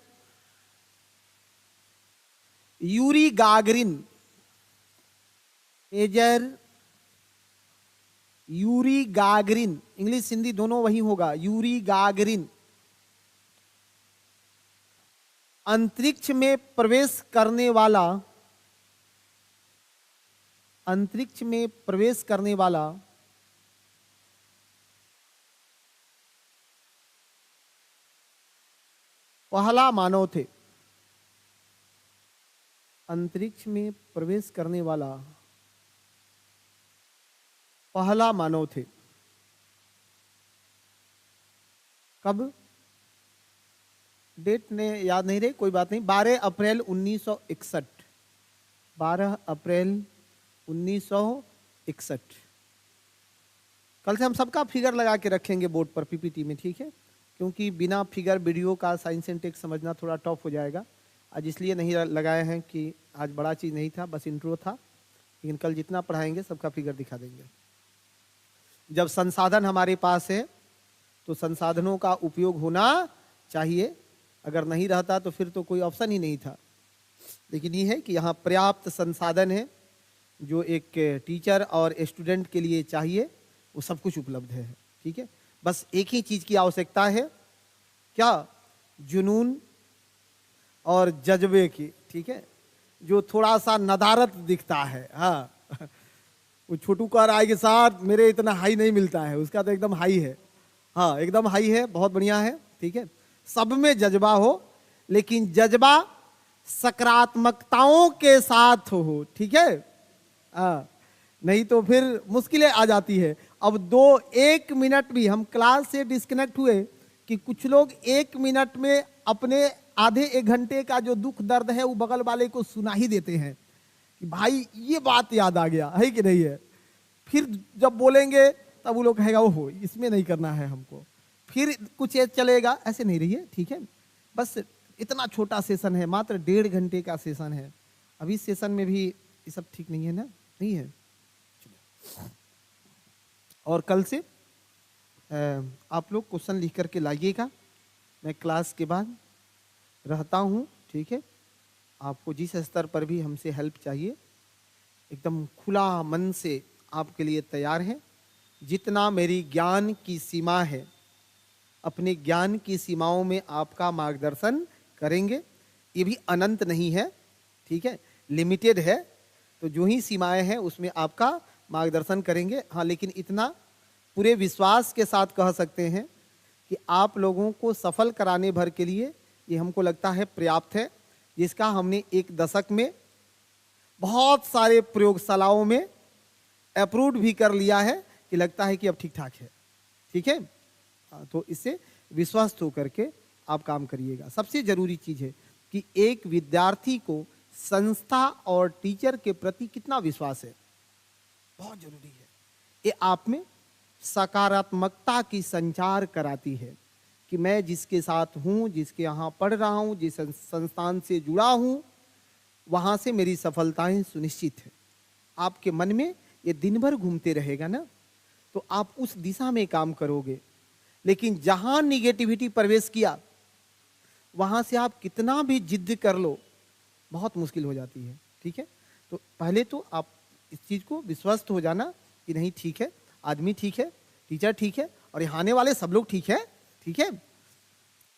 A: Yuri Gagarin, Major Yuri Gagarin, English Hindi दोनों वही होगा, यूरी गागरिन अंतरिक्ष में प्रवेश करने वाला पहला मानव थे। अंतरिक्ष में प्रवेश करने वाला पहला मानव थे। कब? डेट ने याद नहीं रही, कोई बात नहीं। 12 अप्रैल 1961, 12 अप्रैल 1961। कल से हम सबका फिगर लगा के रखेंगे बोर्ड पर पीपीटी में, ठीक है? क्योंकि बिना फिगर वीडियो का साइंस एंड टेक समझना थोड़ा टफ हो जाएगा। आज इसलिए नहीं लगाए हैं कि आज बड़ा चीज़ नहीं था, बस इंट्रो था, लेकिन कल जितना पढ़ाएंगे सबका फिगर दिखा देंगे। जब संसाधन हमारे पास है तो संसाधनों का उपयोग होना चाहिए, अगर नहीं रहता तो फिर तो कोई ऑप्शन ही नहीं था। लेकिन ये है कि यहाँ पर्याप्त संसाधन है, जो एक टीचर और स्टूडेंट के लिए चाहिए, वो सब कुछ उपलब्ध है, ठीक है? बस एक ही चीज़ की आवश्यकता है, क्या? जुनून और जज्बे की, ठीक है? जो थोड़ा सा नदारत दिखता है, हाँ वो छोटू कह रहा है कि साथ मेरे इतना हाई नहीं मिलता है, उसका तो एकदम हाई है, हाँ एकदम हाई है, बहुत बढ़िया है, ठीक है? सब में जज्बा हो, लेकिन जज्बा सकारात्मकताओं के साथ हो, ठीक है? हाँ, नहीं तो फिर मुश्किलें आ जाती है। अब 1 मिनट भी हम क्लास से डिस्कनेक्ट हुए कि कुछ लोग 1 मिनट में अपने आधे 1 घंटे का जो दुख दर्द है वो बगल वाले को सुना ही देते हैं कि भाई ये बात याद आ गया है कि नहीं है। फिर जब बोलेंगे तब वो लोग कहेगा ओहो इसमें नहीं करना है हमको, फिर कुछ ये चलेगा, ऐसे नहीं रहिए, ठीक है? बस इतना छोटा सेशन है, मात्र 1.5 घंटे का सेशन है। अभी सेशन में भी ये सब ठीक नहीं है ना? नहीं है। और कल से आप लोग क्वेश्चन लिख करके लाइएगा, मैं क्लास के बाद रहता हूँ, ठीक है? आपको जिस स्तर पर भी हमसे हेल्प चाहिए, एकदम खुला मन से आपके लिए तैयार है। जितना मेरी ज्ञान की सीमा है, अपने ज्ञान की सीमाओं में आपका मार्गदर्शन करेंगे। ये भी अनंत नहीं है, ठीक है? लिमिटेड है, तो जो ही सीमाएं हैं उसमें आपका मार्गदर्शन करेंगे। हाँ, लेकिन इतना पूरे विश्वास के साथ कह सकते हैं कि आप लोगों को सफल कराने भर के लिए ये हमको लगता है पर्याप्त है, जिसका हमने 1 दशक में बहुत सारे प्रयोगशालाओं में अप्रूव भी कर लिया है कि लगता है कि अब ठीक ठाक है, ठीक है? तो इससे विश्वास होकर के आप काम करिएगा। सबसे जरूरी चीज़ है कि एक विद्यार्थी को संस्था और टीचर के प्रति कितना विश्वास है, बहुत जरूरी है। ये आप में सकारात्मकता की संचार कराती है कि मैं जिसके साथ हूँ, जिसके यहाँ पढ़ रहा हूँ, जिस संस्थान से जुड़ा हूँ, वहाँ से मेरी सफलताएं सुनिश्चित है। आपके मन में ये दिन भर घूमते रहेगा ना, तो आप उस दिशा में काम करोगे। लेकिन जहाँ निगेटिविटी प्रवेश किया, वहाँ से आप कितना भी जिद कर लो, बहुत मुश्किल हो जाती है, ठीक है? तो पहले तो आप इस चीज़ को विश्वस्त हो जाना कि नहीं ठीक है, आदमी ठीक है, टीचर ठीक है और यहाँ आने वाले सब लोग ठीक है, ठीक है,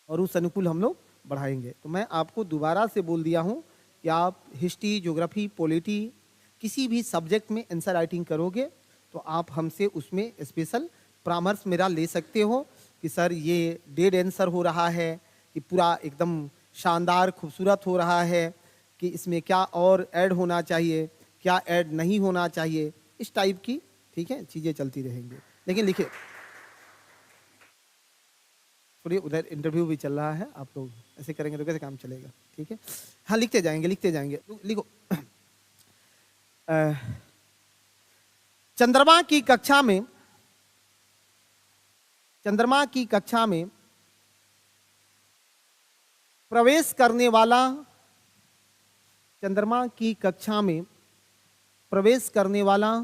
A: और उस अनुकूल हम लोग बढ़ाएंगे। तो मैं आपको दोबारा से बोल दिया हूँ कि आप हिस्ट्री, ज्योग्राफी, पॉलिटी किसी भी सब्जेक्ट में आंसर राइटिंग करोगे तो आप हमसे उसमें स्पेशल परामर्श मेरा ले सकते हो कि सर ये डेड आंसर हो रहा है कि पूरा एकदम शानदार खूबसूरत हो रहा है, कि इसमें क्या और ऐड होना चाहिए, क्या ऐड नहीं होना चाहिए, इस टाइप की, ठीक है, चीज़ें चलती रहेंगी। लेकिन लिखिए, थोड़ी उधर इंटरव्यू भी चल रहा है, आप लोग ऐसे करेंगे तो कैसे काम चलेगा, ठीक है। हाँ, लिखते जाएंगे लिखते जाएंगे, लिखो। चंद्रमा की कक्षा में, चंद्रमा की कक्षा में प्रवेश करने वाला, चंद्रमा की कक्षा में प्रवेश करने वाला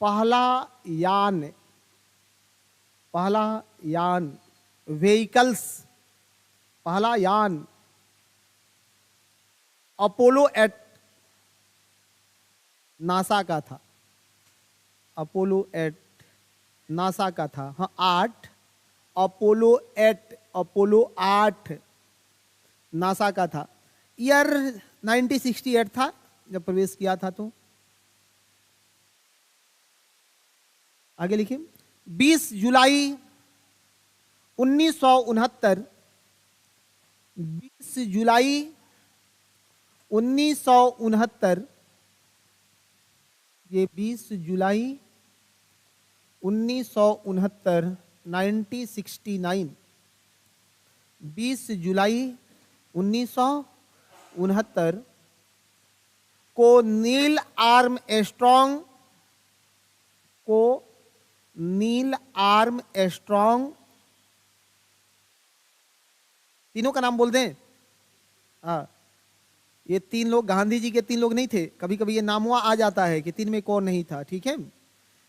A: पहला यान, पहला यान, व्हीकल्स, पहला यान अपोलो 8 नासा का था। अपोलो 8 नासा का था। हाँ, 8 अपोलो 8, अपोलो 8 नासा का था। ईयर 1968 था जब प्रवेश किया था। तो आगे लिखिए, 20 जुलाई 1969, 20 जुलाई 1969, ये 20 जुलाई 1969, 1969, 20 जुलाई 1969 को नील आर्मस्ट्रॉन्ग, को नील आर्मस्ट्रॉन्ग, तीनों का नाम बोल दें। हाँ, ये 3 लोग गांधी जी के 3 लोग नहीं थे, कभी कभी ये नाम हुआ आ जाता है कि 3 में कौन नहीं था, ठीक है।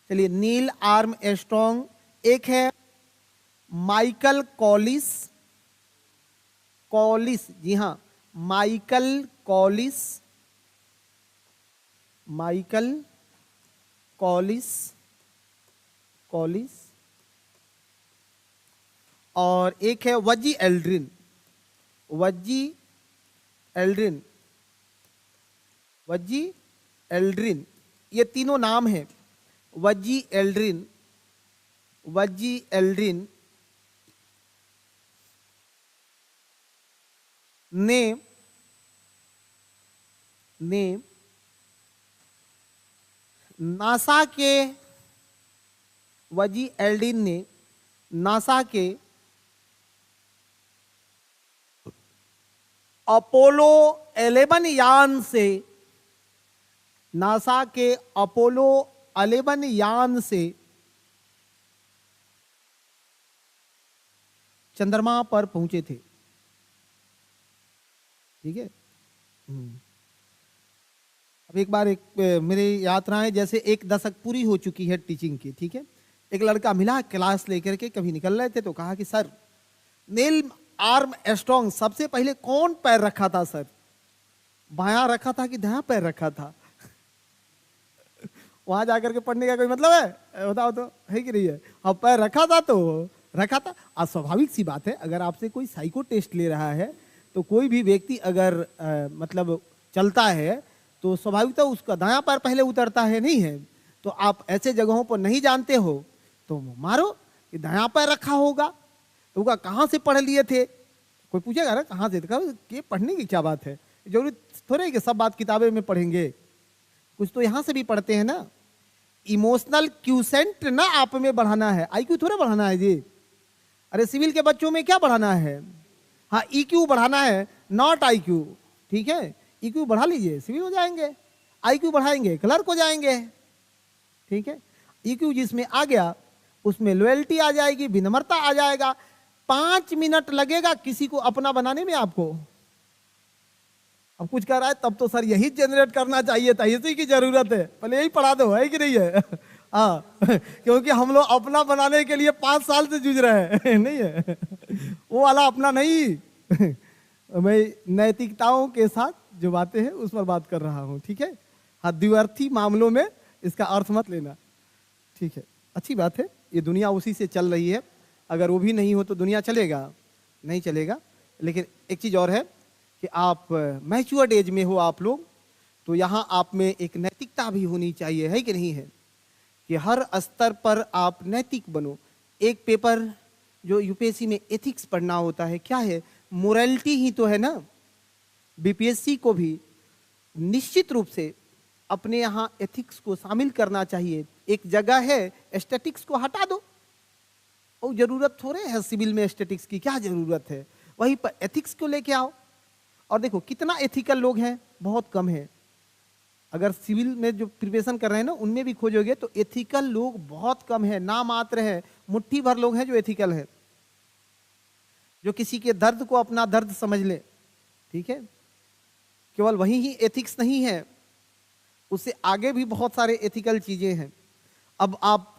A: चलिए, नील आर्मस्ट्रॉन्ग, एक है माइकल कॉलिस, कॉलिस, जी हाँ, Michael Collins, Michael Collins, Collins, और एक है वजी एल्ड्रिन, वजी एल्ड्रिन, वजी एल्ड्रिन, ये तीनों नाम हैं। वजी एल्ड्रिन, वजी एल्ड्रिन ने नासा के, वजी एल्ड्रिन ने नासा के अपोलो 11 यान से, नासा के अपोलो 11 यान से चंद्रमा पर पहुंचे थे, ठीक है। अब एक बार मेरी यात्राएं जैसे 1 दशक पूरी हो चुकी है टीचिंग की, ठीक है। एक लड़का मिला क्लास लेकर के, कभी निकल रहे थे तो कहा कि सर, नील आर्मस्ट्रॉन्ग सबसे पहले कौन पैर रखा था सर? बायां रखा था कि दायां पैर रखा था? वहां जाकर के पढ़ने का कोई मतलब है? बताओ तो, है कि नहीं है? हाँ, पैर रखा था तो रखा था। और स्वाभाविक सी बात है, अगर आपसे कोई साइको टेस्ट ले रहा है तो कोई भी व्यक्ति अगर मतलब चलता है तो स्वाभाविक तो उसका दायां पैर पहले उतरता है, नहीं है? तो आप ऐसे जगहों पर नहीं जानते हो तो मारो कि दायां पैर रखा होगा। तो वो कहाँ से पढ़ लिए थे? कोई पूछेगा ना कहाँ से, तो ये पढ़ने की क्या बात है? जरूरी थोड़े है कि सब बात किताबें में पढ़ेंगे, कुछ तो यहाँ से भी पढ़ते हैं ना। इमोशनल क्यूसेंट ना आप में बढ़ाना है, आईक्यू थोड़ा बढ़ाना है जी। अरे सिविल के बच्चों में क्या बढ़ाना है? हाँ, ईक्यू बढ़ाना है, नॉट आईक्यू, ठीक है। ईक्यू बढ़ा लीजिए, सिविल हो जाएंगे। आईक्यू बढ़ाएंगे, क्लर्क हो जाएंगे, ठीक है। ईक्यू जिसमें आ गया उसमें लॉयल्टी आ जाएगी, विनम्रता आ जाएगा। 5 मिनट लगेगा किसी को अपना बनाने में आपको। अब कुछ कर रहा है तब तो सर यही जनरेट करना चाहिए था, इसी की जरूरत है, पहले यही पढ़ा दो, है कि नहीं है? हाँ, क्योंकि हम लोग अपना बनाने के लिए 5 साल से जूझ रहे हैं, नहीं है? वो वाला अपना नहीं। मैं नैतिकताओं के साथ जो बातें हैं उस पर बात कर रहा हूँ, ठीक है। हाँ, द्विअर्थी मामलों में इसका अर्थ मत लेना, ठीक है, अच्छी बात है, ये दुनिया उसी से चल रही है। अगर वो भी नहीं हो तो दुनिया चलेगा? नहीं चलेगा। लेकिन एक चीज और है कि आप मैच्योर्ड एज में हो आप लोग, तो यहाँ आप में एक नैतिकता भी होनी चाहिए, है कि नहीं है? कि हर स्तर पर आप नैतिक बनो। एक पेपर जो यूपीएससी में एथिक्स पढ़ना होता है, क्या है? मोरालिटी ही तो है ना। बीपीएससी को भी निश्चित रूप से अपने यहाँ एथिक्स को शामिल करना चाहिए। एक जगह है एस्थेटिक्स को हटा दो, और जरूरत थोड़े है सिविल में एस्थेटिक्स की, क्या जरूरत है? वहीं पर एथिक्स को लेके आओ। और देखो कितना एथिकल लोग हैं, बहुत कम है। अगर सिविल में जो प्रिपरेशन कर रहे हैं ना, उनमें भी खोजोगे तो एथिकल लोग बहुत कम है, ना मात्र है। मुट्ठी भर लोग हैं जो एथिकल है, जो किसी के दर्द को अपना दर्द समझ ले। ठीक है, केवल वही ही एथिक्स नहीं है, उससे आगे भी बहुत सारे एथिकल चीजें हैं। अब आप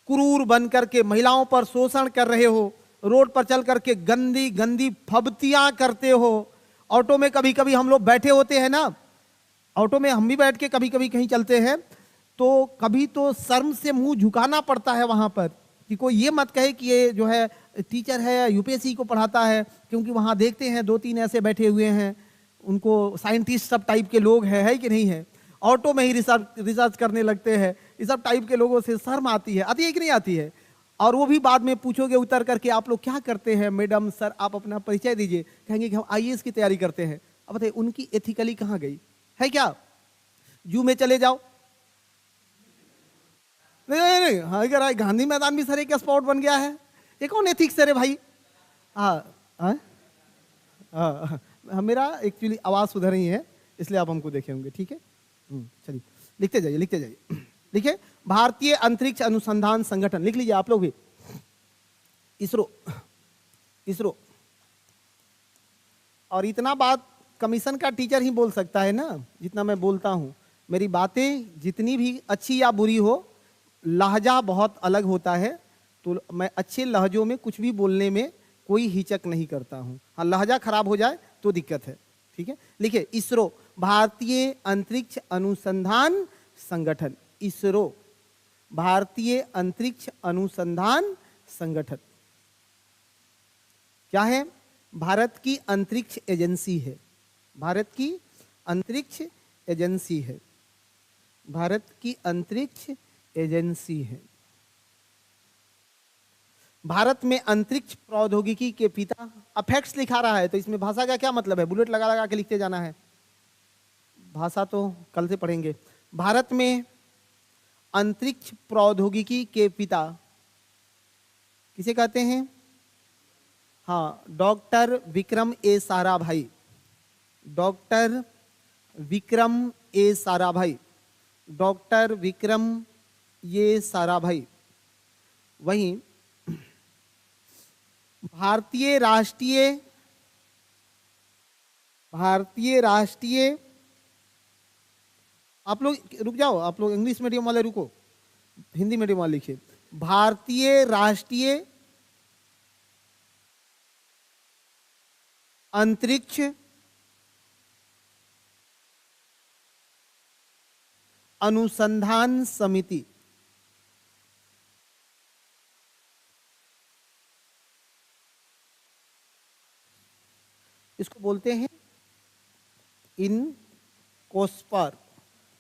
A: क्रूर बन करके महिलाओं पर शोषण कर रहे हो, रोड पर चल करके गंदी गंदी फब्तियां करते हो। ऑटो में कभी कभी हम लोग बैठे होते हैं ना, ऑटो में हम भी बैठ के कभी कभी कहीं चलते हैं, तो कभी तो शर्म से मुंह झुकाना पड़ता है वहां पर, कि कोई ये मत कहे कि ये जो है टीचर है, यूपीएससी को पढ़ाता है, क्योंकि वहां देखते हैं 2-3 ऐसे बैठे हुए हैं, उनको साइंटिस्ट सब टाइप के लोग हैं, है कि नहीं है? ऑटो में ही रिसर्च करने लगते हैं। इस सब टाइप के लोगों से शर्म आती है कि नहीं आती है? और वो भी बाद में पूछोगे उतर करके, आप लोग क्या करते हैं? मैडम सर आप अपना परिचय दीजिए, कहेंगे कि हम आईएएस की तैयारी करते हैं। अब बताइए उनकी एथिकली कहाँ गई है? क्या जू में चले जाओ, नहीं नहीं नहीं, हाँ अगर गांधी मैदान भी सर एक स्पॉट बन गया है, ये कौन एथिक्स है रे भाई? हाँ, मेरा एक्चुअली आवाज सुधर रही है, इसलिए आप हमको देखे होंगे। ठीक है, चलिए लिखते जाइए लिखते जाइए। लिखिए, भारतीय अंतरिक्ष अनुसंधान संगठन, लिख लीजिए आप लोग भी, इसरो। इसरो। और इतना बात कमीशन का टीचर ही बोल सकता है ना, जितना मैं बोलता हूं। मेरी बातें जितनी भी अच्छी या बुरी हो, लहजा बहुत अलग होता है, तो मैं अच्छे लहजों में कुछ भी बोलने में कोई हिचक नहीं करता हूं। हाँ, लहजा खराब हो जाए तो दिक्कत है। ठीक है, लिखिए, इसरो, भारतीय अंतरिक्ष अनुसंधान संगठन। इसरो, भारतीय अंतरिक्ष अनुसंधान संगठन क्या है? भारत की अंतरिक्ष एजेंसी है। भारत की अंतरिक्ष एजेंसी है। भारत की अंतरिक्ष एजेंसी है। भारत में अंतरिक्ष प्रौद्योगिकी के पिता, अफेक्ट्स लिखा रहा है तो इसमें भाषा का क्या मतलब है? बुलेट लगा लगा के लिखते जाना है, भाषा तो कल से पढ़ेंगे। भारत में अंतरिक्ष प्रौद्योगिकी के पिता किसे कहते हैं? हाँ, डॉक्टर विक्रम ए साराभाई। डॉक्टर विक्रम ए साराभाई। डॉक्टर विक्रम ये साराभाई। वहीं भारतीय राष्ट्रीय आप लोग रुक जाओ, आप लोग इंग्लिश मीडियम वाले रुको, हिंदी मीडियम वाले लिखिए। भारतीय राष्ट्रीय अंतरिक्ष अनुसंधान समिति। इसको बोलते हैं इनकोस्पर।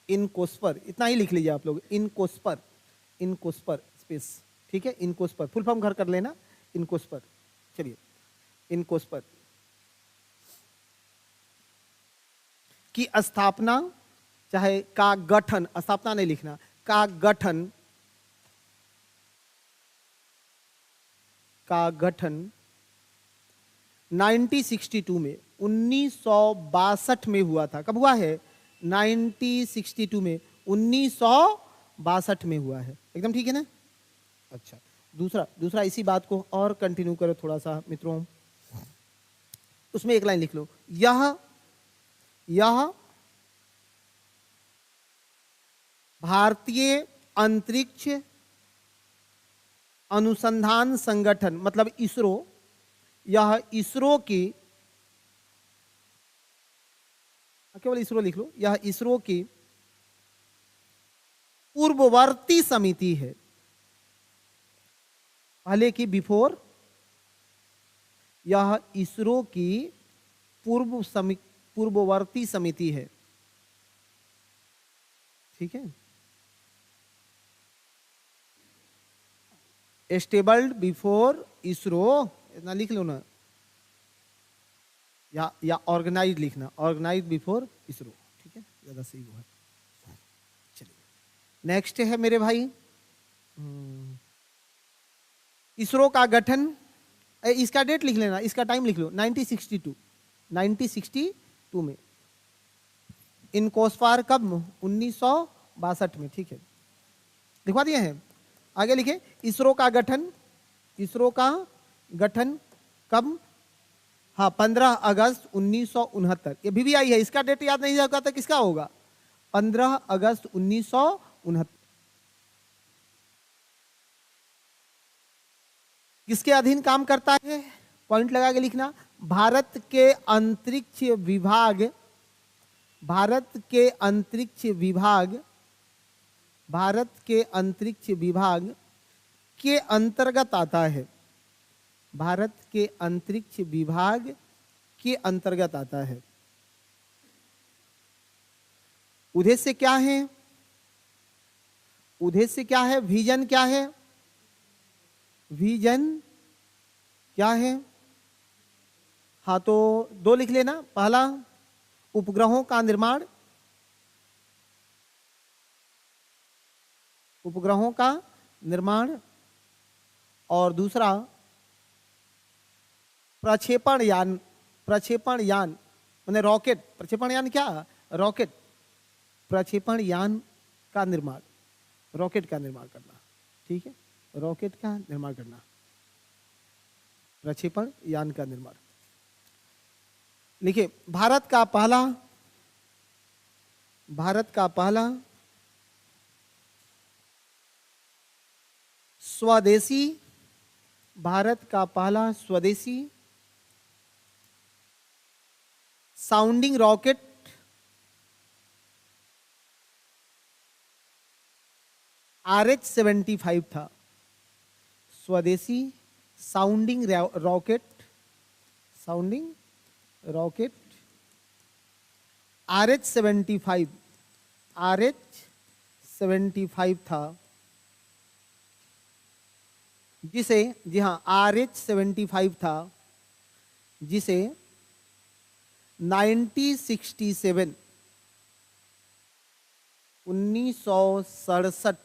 A: इनकोस्पर, इतना ही लिख लीजिए आप लोग, इनकोस्पर। इनकोस्पर स्पेस, ठीक है, इनकोस्पर फुल फॉर्म घर कर लेना, इनकोस्पर। चलिए, इनकोस्पर की स्थापना, चाहे का गठन, स्थापना नहीं लिखना, का गठन 1962 में, 1962 में हुआ था। कब हुआ है? 1962 में, 1962 में हुआ है। एकदम ठीक है ना? अच्छा, दूसरा इसी बात को और कंटिन्यू करो थोड़ा सा मित्रों, उसमें एक लाइन लिख लो, यह भारतीय अंतरिक्ष अनुसंधान संगठन, मतलब इसरो, यह इसरो की, केवल इसरो लिख लो, यह इसरो की पूर्ववर्ती समिति है। पहले की बिफोर, यह इसरो की पूर्ववर्ती समिति है, ठीक है। एस्टेबल्ड बिफोर इसरो, इतना लिख लो ना, या ऑर्गेनाइज लिखना, ऑर्गेनाइज बिफोर इसरो, ठीक है, ज्यादा सही वो है। चलिए नेक्स्ट है मेरे भाई, इसरो का गठन, इसका डेट लिख लेना, इसका टाइम लिख लो, 1962 में। इनकोस्फार कब? 1962 में, ठीक है, लिखवा दिए हैं। आगे लिखे, इसरो का गठन, इसरो का गठन कब? हाँ, 15 अगस्त 1969। ये VVI है, इसका डेट याद नहीं होगा तो किसका होगा? 15 अगस्त 1969। किसके अधीन काम करता है? पॉइंट लगा के लिखना, भारत के अंतरिक्ष विभाग, भारत के अंतरिक्ष विभाग, भारत के अंतरिक्ष विभाग के अंतर्गत आता है, भारत के अंतरिक्ष विभाग के अंतर्गत आता है। उद्देश्य क्या है? उद्देश्य क्या है? विजन क्या है? विजन क्या है? हाँ, तो 2 लिख लेना। पहला, उपग्रहों का निर्माण, उपग्रहों का निर्माण, और दूसरा प्रक्षेपण यान, प्रक्षेपण यान माने रॉकेट, प्रक्षेपण यान क्या? रॉकेट, प्रक्षेपण यान का निर्माण, रॉकेट का निर्माण करना, ठीक है, रॉकेट का निर्माण करना, प्रक्षेपण यान का निर्माण। लिखिए, भारत का पहला, भारत का पहला स्वदेशी, भारत का पहला स्वदेशी साउंडिंग रॉकेट RH-75 था। स्वदेशी sounding rocket, sounding rocket RH-75, RH-75 था, जिसे, जी हाँ, RH-75 था, जिसे 1967, 1967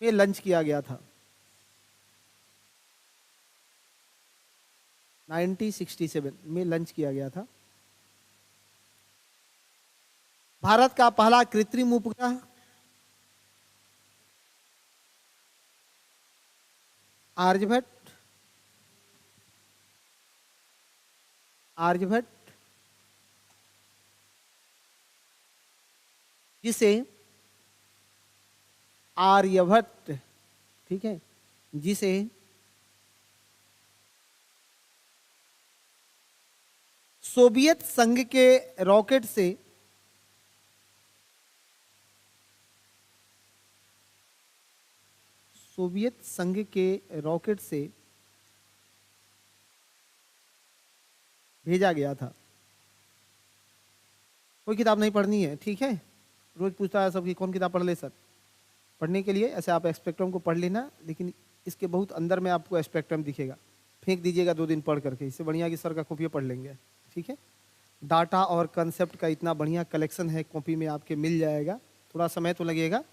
A: में लॉन्च किया गया था। 1967 में लॉन्च किया गया था। भारत का पहला कृत्रिम उपग्रह आर्यभट्ट, आर्यभट्ट, जिसे आर्यभट्ट, ठीक है, जिसे सोवियत संघ के रॉकेट से, सोवियत संघ के रॉकेट से भेजा गया था। कोई किताब नहीं पढ़नी है, ठीक है, रोज पूछता है सब कि कौन किताब पढ़ ले सर। पढ़ने के लिए ऐसे आप स्पेक्ट्रम को पढ़ लेना, लेकिन इसके बहुत अंदर में आपको स्पेक्ट्रम दिखेगा, फेंक दीजिएगा 2 दिन पढ़ करके, इससे बढ़िया कि सर का कॉपी पढ़ लेंगे, ठीक है। डाटा और कंसेप्ट का इतना बढ़िया कलेक्शन है, कॉपी में आपके मिल जाएगा। थोड़ा समय तो लगेगा,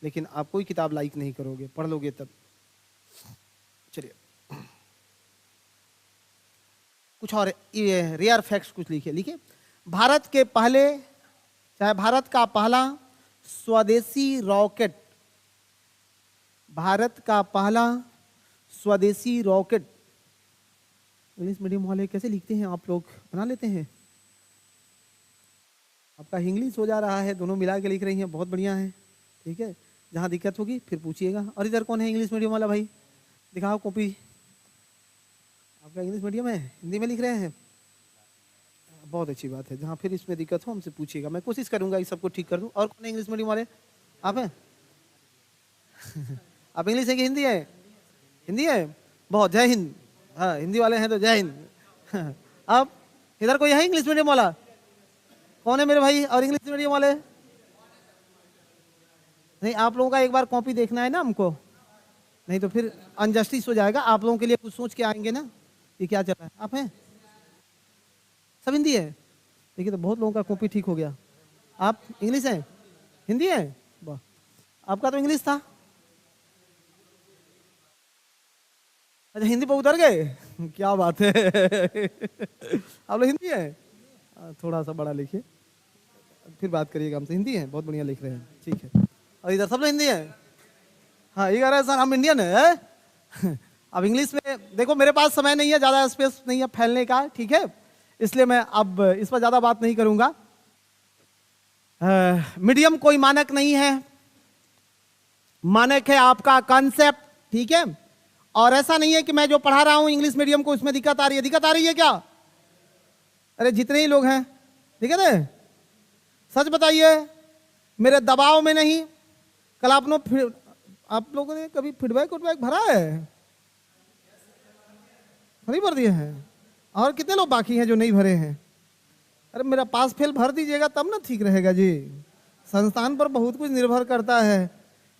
A: लेकिन आप कोई किताब लाइक नहीं करोगे, पढ़ लोगे तब। चलिए कुछ और रेयर फैक्ट्स कुछ लिखे, लिखिए, भारत के पहले, चाहे भारत का पहला स्वदेशी रॉकेट, भारत का पहला स्वदेशी रॉकेट, इंग्लिश मीडियम वाले कैसे लिखते हैं आप लोग, बना लेते हैं? आपका इंग्लिश हो जा रहा है, दोनों मिला के लिख रही हैं, बहुत बढ़िया है, ठीक है। जहाँ दिक्कत होगी फिर पूछिएगा। और इधर कौन है इंग्लिश मीडियम वाला भाई, दिखाओ कॉपी। आपका इंग्लिश मीडियम है, हिंदी में लिख रहे हैं, बहुत अच्छी बात है। जहाँ फिर इसमें दिक्कत हो हमसे पूछिएगा, मैं कोशिश करूंगा इस सबको ठीक कर दूं। और कौन है इंग्लिश मीडियम वाले? आप हैं? आप इंग्लिश है कि हिंदी है? हिंदी है, बहुत, जय हिंद। हाँ, हिंदी वाले हैं तो जय हिंद। अब इधर कोई है इंग्लिश मीडियम वाला? कौन है मेरे भाई और इंग्लिश मीडियम वाले? नहीं, आप लोगों का एक बार कॉपी देखना है ना हमको, नहीं तो फिर अनजस्टिस हो जाएगा। आप लोगों के लिए कुछ सोच के आएंगे ना, ये क्या चल रहा है। आप हैं? सब हिंदी है? देखिए तो बहुत लोगों का कॉपी ठीक हो गया। आप इंग्लिश हैं? हिंदी है? वाह, आपका तो इंग्लिश था। अच्छा, हिंदी पर उतर गए, क्या बात है। आप लोग हिंदी है? थोड़ा सा बड़ा लिखिए, फिर बात करिएगा हमसे। हिंदी है, बहुत बढ़िया लिख रहे हैं, ठीक है। और इधर सब लोग हिंदी है? हाँ, ये कह रहे हैं सर हम इंडियन है। अब इंग्लिश में देखो, मेरे पास समय नहीं है, ज़्यादा स्पेस नहीं है फैलने का, ठीक है, इसलिए मैं अब इस पर ज़्यादा बात नहीं करूंगा। मीडियम कोई मानक नहीं है, मानक है आपका कॉन्सेप्ट, ठीक है। और ऐसा नहीं है कि मैं जो पढ़ा रहा हूं इंग्लिश मीडियम को उसमें दिक्कत आ रही है। दिक्कत आ रही है क्या? अरे जितने ही लोग हैं, दिक्कत है? सच बताइए, मेरे दबाव में नहीं। कल आप लोगों ने कभी फीडबैक भरा है? नहीं भर दिए हैं? और कितने लोग बाकी हैं जो नहीं भरे हैं? अरे मेरा पास फेल भर दीजिएगा तब ना ठीक रहेगा जी। संस्थान पर बहुत कुछ निर्भर करता है,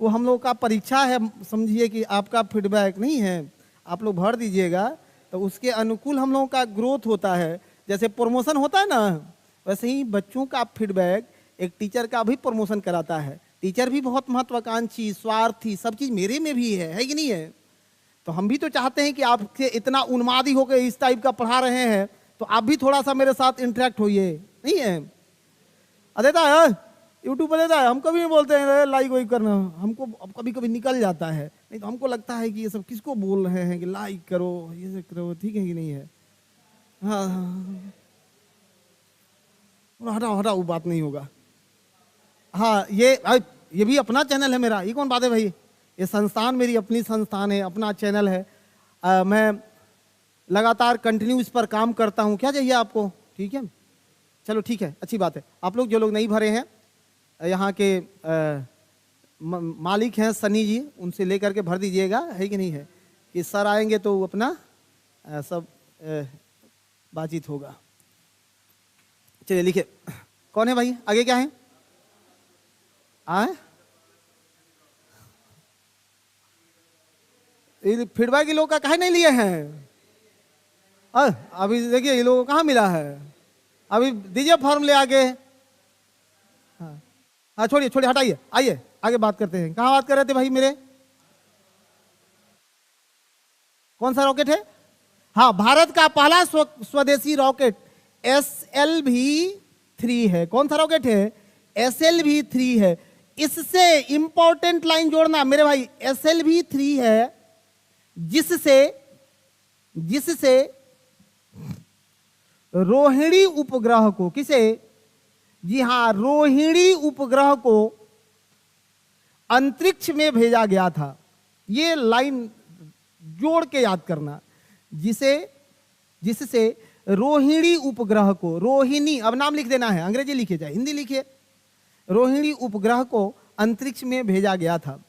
A: वो हम लोग का परीक्षा है, समझिए कि आपका फीडबैक नहीं है। आप लोग भर दीजिएगा तो उसके अनुकूल हम लोगों का ग्रोथ होता है। जैसे प्रमोशन होता है ना, वैसे ही बच्चों का फीडबैक एक टीचर का भी प्रमोशन कराता है। टीचर भी बहुत महत्वाकांक्षी, स्वार्थी, सब चीज़ मेरे में भी है कि नहीं है? तो हम भी तो चाहते हैं कि आपके इतना उन्मादी होकर इस टाइप का पढ़ा रहे हैं तो आप भी थोड़ा सा मेरे साथ इंटरेक्ट होइए, नहीं है? देता है यूट्यूब पर, देता है। हम कभी नहीं बोलते हैं लाइक वाइक करना, हमको कभी कभी निकल जाता है, नहीं तो हमको लगता है कि ये सब किसको बोल रहे हैं कि लाइक करो, ये सब करो, ठीक है कि नहीं है? हाँ, हटाओ हटाओ, बात नहीं होगा। हाँ, ये भी अपना चैनल है मेरा, ये कौन बात है भाई? ये संस्थान मेरी अपनी संस्थान है, अपना चैनल है। मैं लगातार कंटिन्यू इस पर काम करता हूँ। क्या चाहिए आपको? ठीक है, चलो ठीक है, अच्छी बात है। आप लोग जो लोग नहीं भरे हैं, यहाँ के मालिक हैं सनी जी, उनसे लेकर के भर दीजिएगा, है कि नहीं है? कि सर आएंगे तो अपना सब बातचीत होगा। चलिए लिखिए, कौन है भाई? आगे क्या है? फीडबैक ये लोग का काहे नहीं लिए हैं? अभी देखिए ये लोगों को कहाँ मिला है। अभी दीजिए फॉर्म ले आगे। हाँ छोड़िए छोड़िए, हटाइए, आइए आगे बात करते हैं। कहाँ बात कर रहे थे भाई मेरे? कौन सा रॉकेट है? हाँ, भारत का पहला स्वदेशी रॉकेट SLV-3 है। कौन सा रॉकेट है? SLV-3 है। इससे इंपॉर्टेंट लाइन जोड़ना मेरे भाई, SLV-3 है जिससे रोहिणी उपग्रह को, किसे? जी हां, रोहिणी उपग्रह को अंतरिक्ष में भेजा गया था। ये लाइन जोड़ के याद करना, जिससे रोहिणी उपग्रह को, रोहिणी अब नाम लिख देना है, अंग्रेजी लिखिए चाहे हिंदी लिखिए, रोहिणी उपग्रह को अंतरिक्ष में भेजा गया था।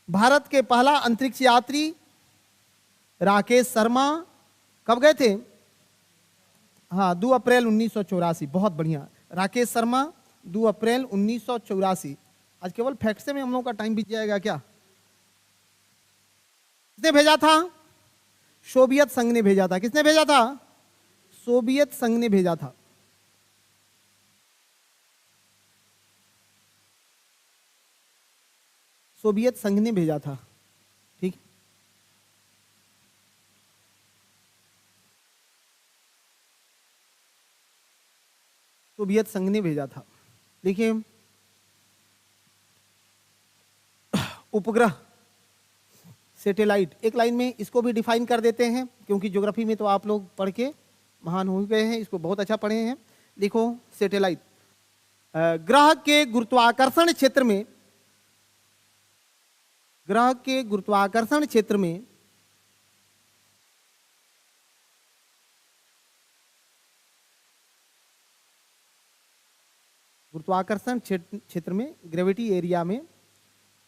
A: भारत के पहला अंतरिक्ष यात्री राकेश शर्मा कब गए थे? हाँ, 2 अप्रैल 1984। बहुत बढ़िया, राकेश शर्मा 2 अप्रैल 1984। आज केवल फैक्ट में हम लोगों का टाइम बीत जाएगा क्या? किसने भेजा था? सोवियत संघ ने भेजा था। किसने भेजा था? सोवियत संघ ने भेजा था। सोवियत संघ ने भेजा था, ठीक। सोवियत संघ ने भेजा था। देखिए, उपग्रह, सैटेलाइट, एक लाइन में इसको भी डिफाइन कर देते हैं, क्योंकि ज्योग्राफी में तो आप लोग पढ़ के महान हो गए हैं, इसको बहुत अच्छा पढ़े हैं। देखो, सैटेलाइट ग्रह के गुरुत्वाकर्षण क्षेत्र में, ग्रह के गुरुत्वाकर्षण क्षेत्र में गुरुत्वाकर्षण क्षेत्र में, ग्रेविटी एरिया में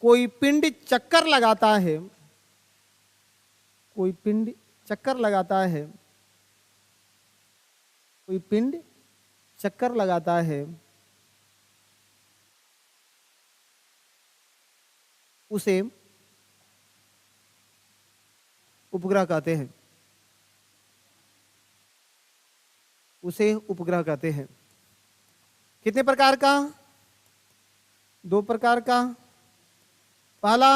A: कोई पिंड चक्कर लगाता है, कोई पिंड चक्कर लगाता है, कोई पिंड चक्कर लगाता है, उसे उपग्रह कहते हैं, उसे उपग्रह कहते हैं। कितने प्रकार का? 2 प्रकार का। पहला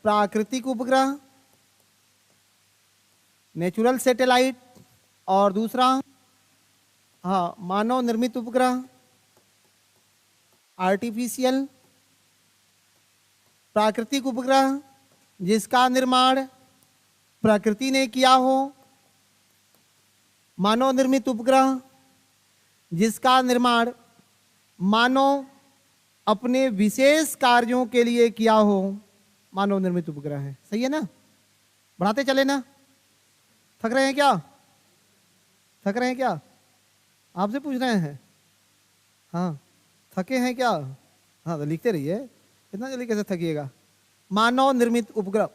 A: प्राकृतिक उपग्रह, नेचुरल सैटेलाइट, और दूसरा मानव निर्मित उपग्रह, आर्टिफिशियल। प्राकृतिक उपग्रह जिसका निर्माण प्रकृति ने किया हो, मानव निर्मित उपग्रह जिसका निर्माण मानव अपने विशेष कार्यों के लिए किया हो, मानव निर्मित उपग्रह है। सही है ना? बढ़ाते चले ना? थक रहे हैं क्या? थक रहे हैं क्या? आपसे पूछ रहे हैं। हाँ, थके हैं क्या? हाँ, तो लिखते रहिए, इतना जल्दी कैसे थकिएगा। मानव निर्मित उपग्रह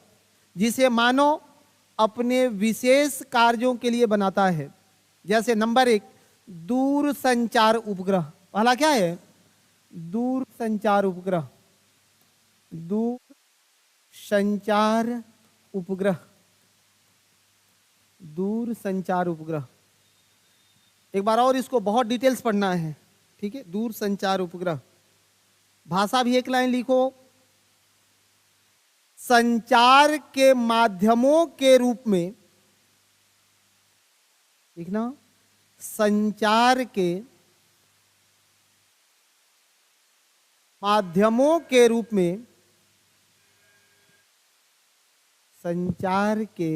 A: जिसे मानव अपने विशेष कार्यों के लिए बनाता है। जैसे नंबर 1 दूर संचार उपग्रह। पहला क्या है? दूर संचार उपग्रह, दूर संचार उपग्रह, दूर संचार उपग्रह। एक बार और इसको बहुत डिटेल्स पढ़ना है, ठीक है? दूर संचार उपग्रह। भाषा भी एक लाइन लिखो। संचार के माध्यमों के रूप में, लिखना, संचार के माध्यमों के रूप में, संचार के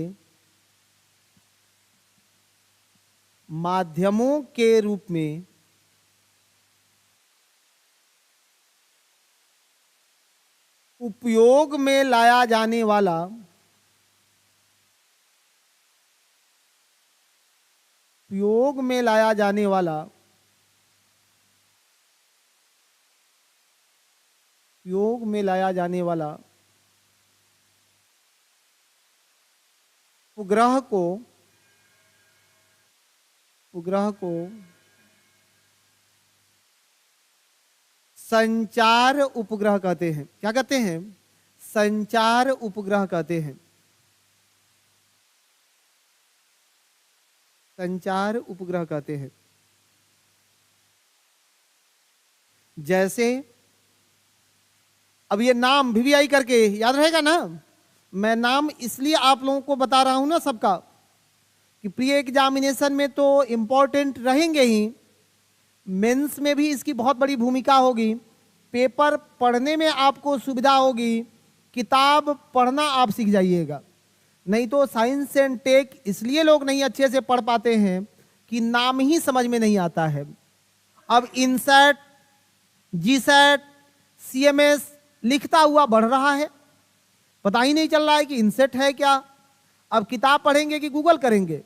A: माध्यमों के रूप में उपयोग में लाया जाने वाला, उपयोग में लाया जाने वाला, उपयोग में लाया जाने वाला उपग्रह को, उपग्रह को संचार उपग्रह कहते हैं। क्या कहते हैं? संचार उपग्रह कहते हैं। संचार उपग्रह कहते हैं। जैसे अब ये नाम वीवीआई करके याद रहेगा ना? मैं नाम इसलिए आप लोगों को बता रहा हूं ना सबका, कि प्री एग्जामिनेशन में तो इंपॉर्टेंट रहेंगे ही, मेंस में भी इसकी बहुत बड़ी भूमिका होगी। पेपर पढ़ने में आपको सुविधा होगी, किताब पढ़ना आप सीख जाइएगा। नहीं तो साइंस एंड टेक इसलिए लोग नहीं अच्छे से पढ़ पाते हैं कि नाम ही समझ में नहीं आता है। अब इनसेट, जीसेट, सीएमएस लिखता हुआ बढ़ रहा है, पता ही नहीं चल रहा है कि इनसेट है क्या। अब किताब पढ़ेंगे कि गूगल करेंगे?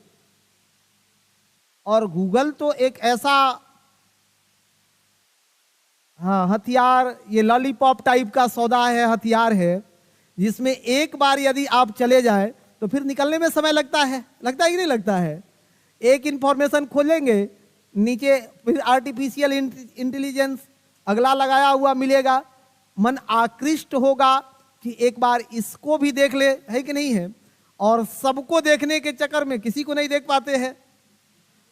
A: और गूगल तो एक ऐसा हथियार, ये लॉलीपॉप टाइप का सौदा है, हथियार है, जिसमें एक बार यदि आप चले जाए तो फिर निकलने में समय लगता है। लगता है कि नहीं लगता है? एक इंफॉर्मेशन खोलेंगे, नीचे फिर आर्टिफिशियल इंटेलिजेंस अगला लगाया हुआ मिलेगा, मन आकृष्ट होगा कि एक बार इसको भी देख ले, है कि नहीं है? और सबको देखने के चक्कर में किसी को नहीं देख पाते हैं।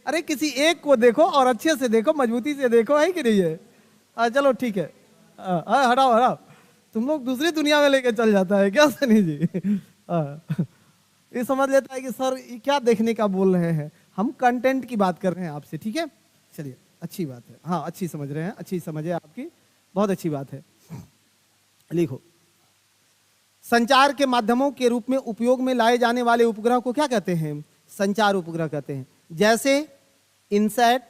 A: अरे किसी एक को देखो और अच्छे से देखो, मजबूती से देखो, है कि नहीं है? चलो ठीक है, हटाओ हटाओ, तुम लोग दूसरी दुनिया में लेके चल जाता है क्या सनी जी? ये समझ लेता है कि सर ये क्या देखने का बोल रहे हैं, हम कंटेंट की बात कर रहे हैं आपसे, ठीक है? चलिए, अच्छी बात है। हाँ, अच्छी समझ रहे हैं, अच्छी समझ है आपकी, बहुत अच्छी बात है। लिखो, संचार के माध्यमों के रूप में उपयोग में लाए जाने वाले उपग्रह को क्या कहते हैं? संचार उपग्रह कहते हैं। जैसे इनसेट,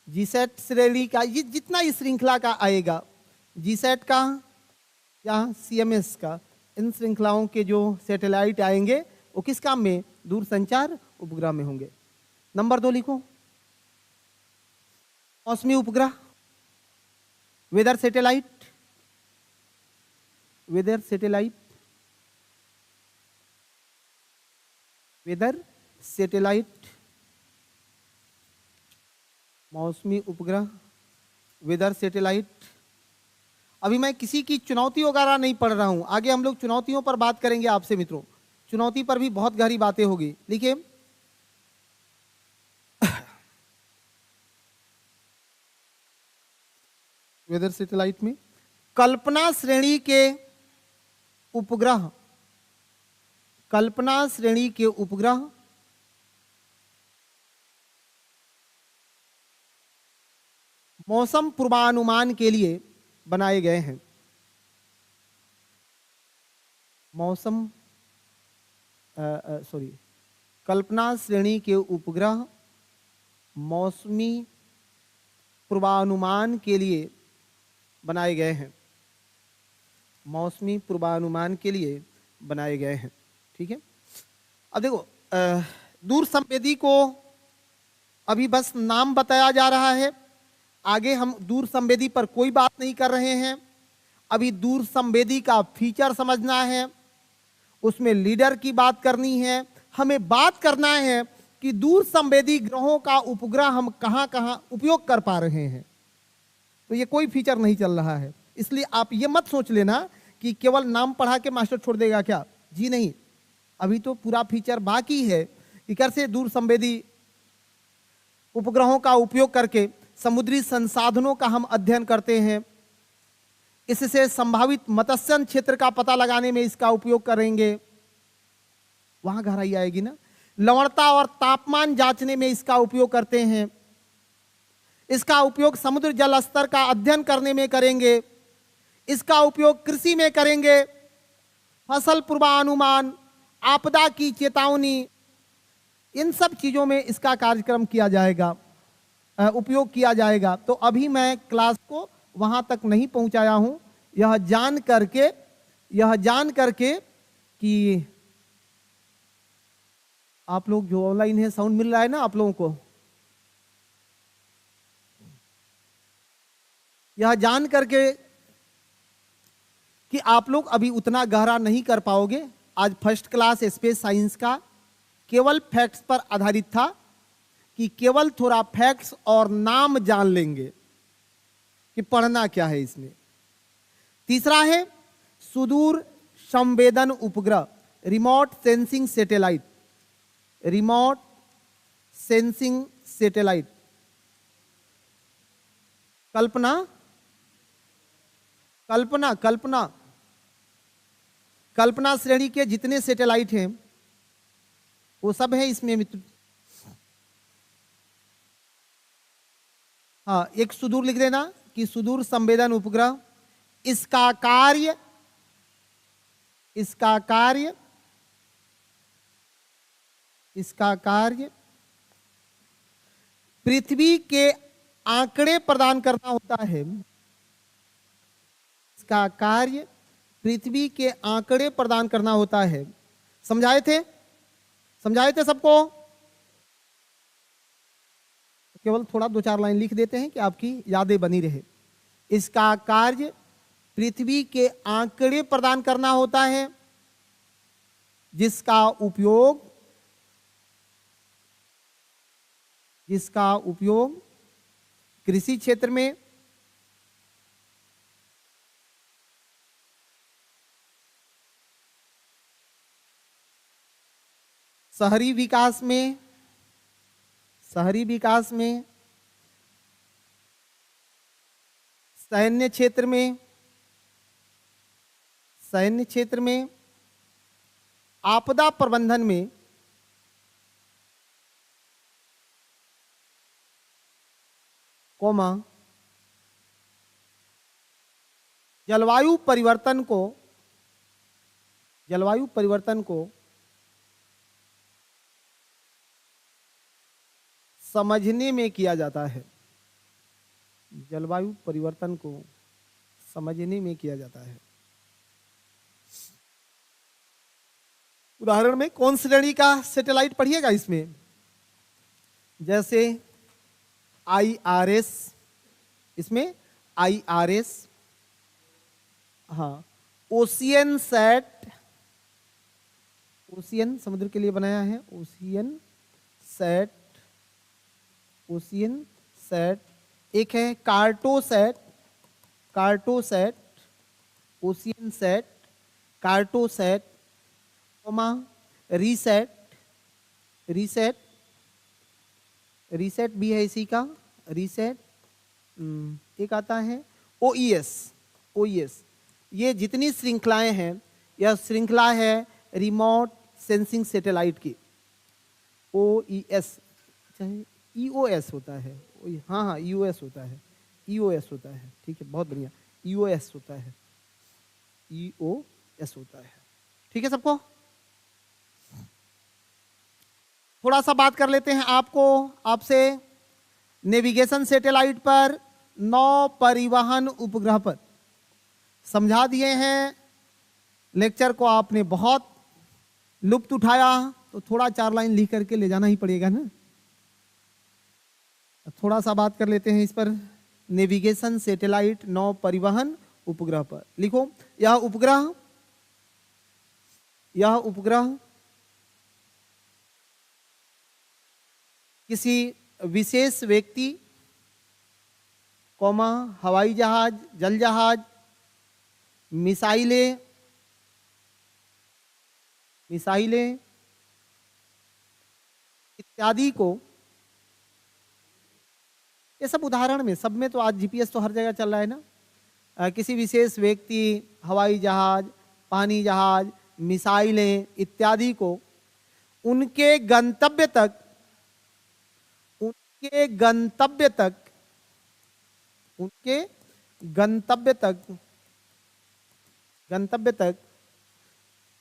A: जीसेट श्रेणी का, ये जितना इस श्रृंखला का आएगा, जीसेट का या सीएमएस का, इन श्रृंखलाओं के जो सैटेलाइट आएंगे वो किस काम में? दूर संचार उपग्रह में होंगे। नंबर 2 लिखो, मौसमी उपग्रह, weather satellite, weather satellite, weather satellite, मौसमी उपग्रह, वेदर सैटेलाइट। अभी मैं किसी की चुनौती वगैरह नहीं पढ़ रहा हूं, आगे हम लोग चुनौतियों पर बात करेंगे आपसे मित्रों। चुनौती पर भी बहुत गहरी बातें होगी। लिखिए, वेदर सैटेलाइट में कल्पना श्रेणी के उपग्रह, कल्पना श्रेणी के उपग्रह मौसम पूर्वानुमान के लिए बनाए गए हैं। मौसम सॉरी, कल्पना श्रेणी के उपग्रह मौसमी पूर्वानुमान के लिए बनाए गए हैं, मौसमी पूर्वानुमान के लिए बनाए गए हैं। ठीक है, अब देखो, दूर संवेदी को अभी बस नाम बताया जा रहा है, आगे हम दूर संवेदी पर कोई बात नहीं कर रहे हैं। अभी दूर संवेदी का फीचर समझना है, उसमें लीडर की बात करनी है, हमें बात करना है कि दूर संवेदी ग्रहों का उपग्रह हम कहां कहां उपयोग कर पा रहे हैं। तो ये कोई फीचर नहीं चल रहा है, इसलिए आप ये मत सोच लेना कि केवल नाम पढ़ा के मास्टर छोड़ देगा क्या, जी नहीं, अभी तो पूरा फीचर बाकी है कि कैसे दूर संवेदी उपग्रहों का उपयोग करके समुद्री संसाधनों का हम अध्ययन करते हैं, इससे संभावित मत्स्यन क्षेत्र का पता लगाने में इसका उपयोग करेंगे, वहां गहराई आएगी ना। लवणता और तापमान जांचने में इसका उपयोग करते हैं, इसका उपयोग समुद्र जल स्तर का अध्ययन करने में करेंगे, इसका उपयोग कृषि में करेंगे, फसल पूर्वानुमान, आपदा की चेतावनी, इन सब चीजों में इसका कार्यक्रम किया जाएगा, उपयोग किया जाएगा। तो अभी मैं क्लास को वहां तक नहीं पहुंचाया हूं, यह जान करके कि आप लोग जो ऑनलाइन है, साउंड मिल रहा है ना आप लोगों को, यह जान करके कि आप लोग अभी उतना गहरा नहीं कर पाओगे। आज फर्स्ट क्लास स्पेस साइंस का केवल फैक्ट्स पर आधारित था कि केवल थोड़ा फैक्ट्स और नाम जान लेंगे कि पढ़ना क्या है इसमें। तीसरा है सुदूर संवेदन उपग्रह, remote sensing satellite, remote sensing satellite. Kalpana Kalpana Kalpana Kalpana श्रेणी के जितने सैटेलाइट हैं वो सब है इसमें मित्र। हाँ, एक सुदूर लिख देना कि सुदूर संवेदन उपग्रह, इसका कार्य पृथ्वी के आंकड़े प्रदान करना होता है, इसका कार्य पृथ्वी के आंकड़े प्रदान करना होता है। समझाए थे सबको? केवल थोड़ा 2-4 लाइन लिख देते हैं कि आपकी यादें बनी रहे। इसका कार्य पृथ्वी के आंकड़े प्रदान करना होता है, जिसका उपयोग कृषि क्षेत्र में, शहरी विकास में, सैन्य क्षेत्र में, आपदा प्रबंधन में, जलवायु परिवर्तन को समझने में किया जाता है, जलवायु परिवर्तन को समझने में किया जाता है। उदाहरण में कौन श्रेणी का सैटेलाइट पढ़िएगा इसमें, जैसे IRS, इसमें IRS, हाँ, ओशियन सैट, ओशियन समुद्र के लिए बनाया है, ओशियन सैट, ओशियन सैट। एक है Cartosat, Cartosat, Oceansat, Cartosat, RISAT, RISAT, RISAT भी है इसी का, रीसेट। एक आता है OES, OES। ये जितनी श्रृंखलाएं हैं, यह श्रृंखला है रिमोट सेंसिंग सैटेलाइट की। OES, चाहे EOS होता है, हाँ हाँ EOS होता है, EOS होता है, ठीक है, बहुत बढ़िया, EOS होता है, EOS होता है, ठीक है सबको। थोड़ा सा बात कर लेते हैं आपसे नेविगेशन सैटेलाइट पर, नौ परिवहन उपग्रह पर समझा दिए हैं। लेक्चर को आपने बहुत लुत्फ उठाया, तो थोड़ा 4 लाइन लिख करके ले जाना ही पड़ेगा ना। थोड़ा सा बात कर लेते हैं इस पर, नेविगेशन सैटेलाइट नौ परिवहन उपग्रह पर। लिखो, यह उपग्रह किसी विशेष व्यक्ति, हवाई जहाज, जल जहाज, मिसाइलें इत्यादि को, ये सब उदाहरण में, सब में तो आज GPS तो हर जगह चल रहा है ना। किसी विशेष व्यक्ति, हवाई जहाज, पानी जहाज, मिसाइलें इत्यादि को उनके गंतव्य तक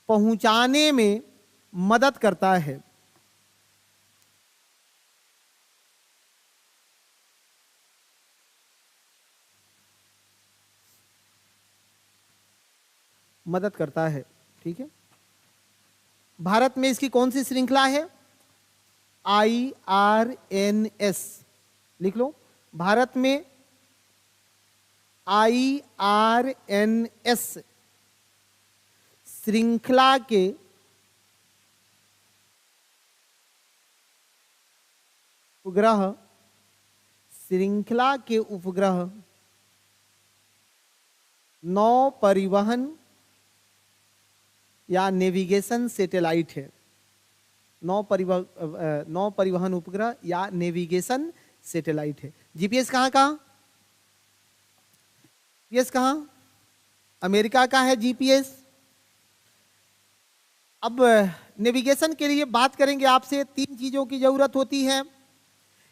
A: पहुंचाने में मदद करता है। ठीक है। भारत में इसकी कौन सी श्रृंखला है? IRNS, लिख लो। भारत में IRNS श्रृंखला के उपग्रह नौ परिवहन या नेविगेशन सैटेलाइट है। नौ परिवहन उपग्रह या नेविगेशन सैटेलाइट है। GPS कहाँ? GPS कहाँ? अमेरिका का है GPS। अब नेविगेशन के लिए बात करेंगे आपसे, 3 चीजों की जरूरत होती है।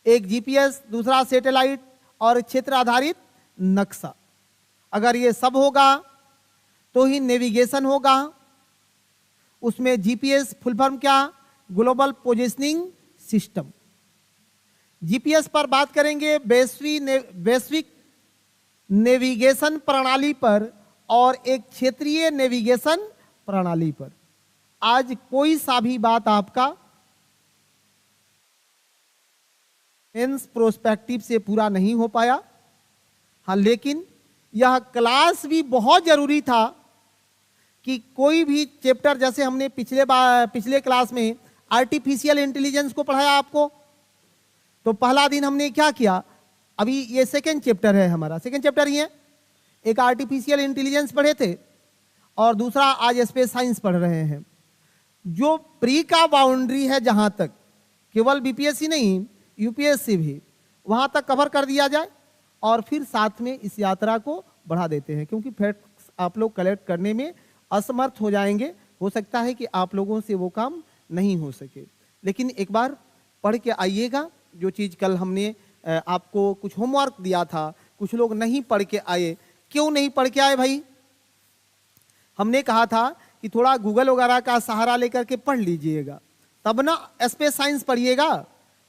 A: एक GPS, दूसरा सैटेलाइट और क्षेत्र आधारित नक्शा। अगर ये सब होगा तो ही नेविगेशन होगा। उसमें GPS फुल फॉर्म क्या? Global positioning system. GPS पर बात करेंगे वैश्विक नेविगेशन प्रणाली पर और एक क्षेत्रीय नेविगेशन प्रणाली पर। आज कोई सा भी बात आपका मेंस प्रोस्पेक्टिव से पूरा नहीं हो पाया। हाँ, लेकिन यह क्लास भी बहुत जरूरी था कि कोई भी चैप्टर, जैसे हमने पिछले क्लास में आर्टिफिशियल इंटेलिजेंस को पढ़ाया आपको, तो पहला दिन हमने क्या किया, अभी ये सेकेंड चैप्टर है हमारा, सेकेंड चैप्टर ही है। एक आर्टिफिशियल इंटेलिजेंस पढ़े थे और दूसरा आज स्पेस साइंस पढ़ रहे हैं। जो प्री का बाउंड्री है, जहां तक केवल BPSC नहीं, UPSC भी, वहां तक कवर कर दिया जाए और फिर साथ में इस यात्रा को बढ़ा देते हैं, क्योंकि फैक्ट्स आप लोग कलेक्ट करने में असमर्थ हो जाएंगे। हो सकता है कि आप लोगों से वो काम नहीं हो सके, लेकिन एक बार पढ़ के आइएगा। जो चीज़ कल हमने आपको कुछ होमवर्क दिया था, कुछ लोग नहीं पढ़ के आए। क्यों नहीं पढ़ के आए भाई? हमने कहा था कि थोड़ा गूगल वगैरह का सहारा लेकर के पढ़ लीजिएगा, तब ना स्पेस साइंस पढ़िएगा।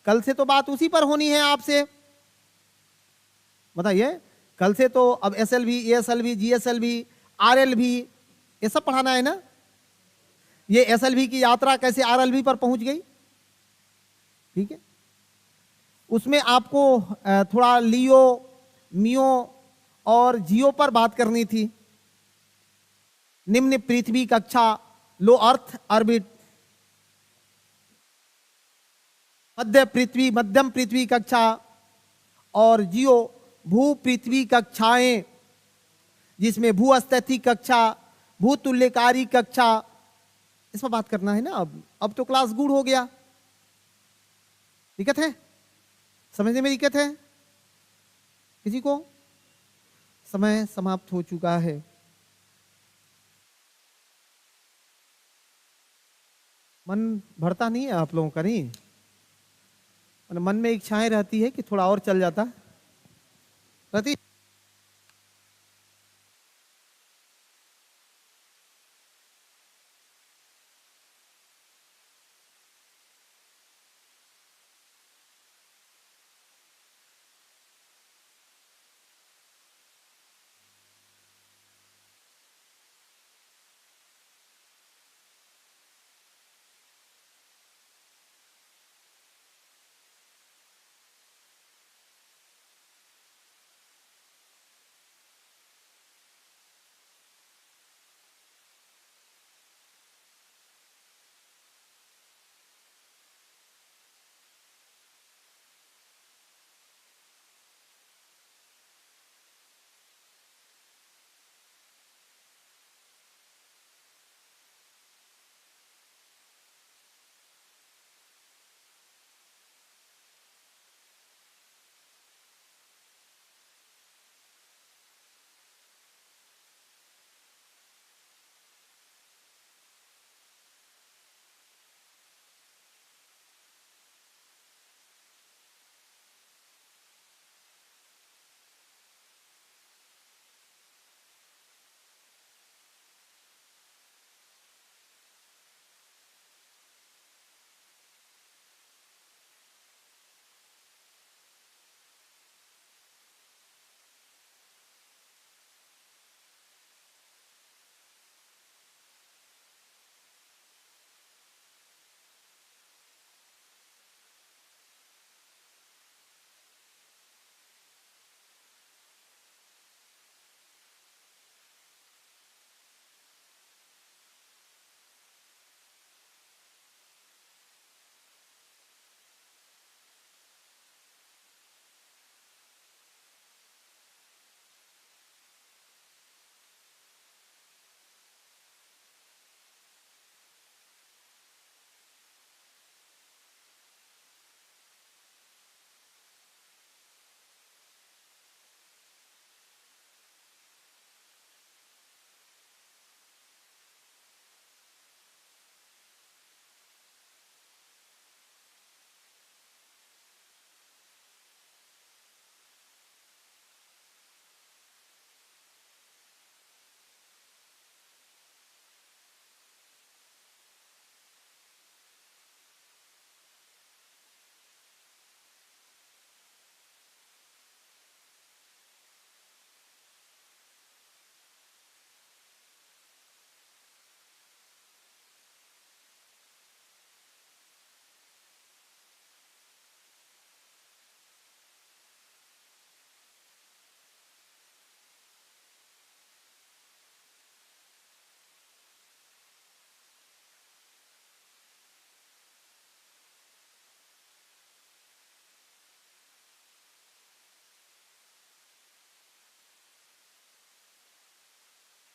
A: कल से तो बात उसी पर होनी है आपसे, बताइए। कल से तो अब SLV, ASLV, GSLV, RLV ये सब पढ़ाना है ना। ये SLV की यात्रा कैसे RLV पर पहुंच गई, ठीक है। उसमें आपको थोड़ा लियो, मियो और जियो पर बात करनी थी। निम्न पृथ्वी कक्षा, लो अर्थ ऑर्बिट, मध्यम पृथ्वी कक्षा और जियो भू पृथ्वी कक्षाएं, जिसमें भू स्थैतिक कक्षा, भू तुल्यकारी कक्षा, इस पर बात करना है ना। अब तो क्लास गुड हो गया। दिक्कत है? समझने में दिक्कत है किसी को? समय समाप्त हो चुका है। मन भरता नहीं है आप लोगों का? नहीं, मन में इच्छाएं रहती है कि थोड़ा और चल जाता रहती।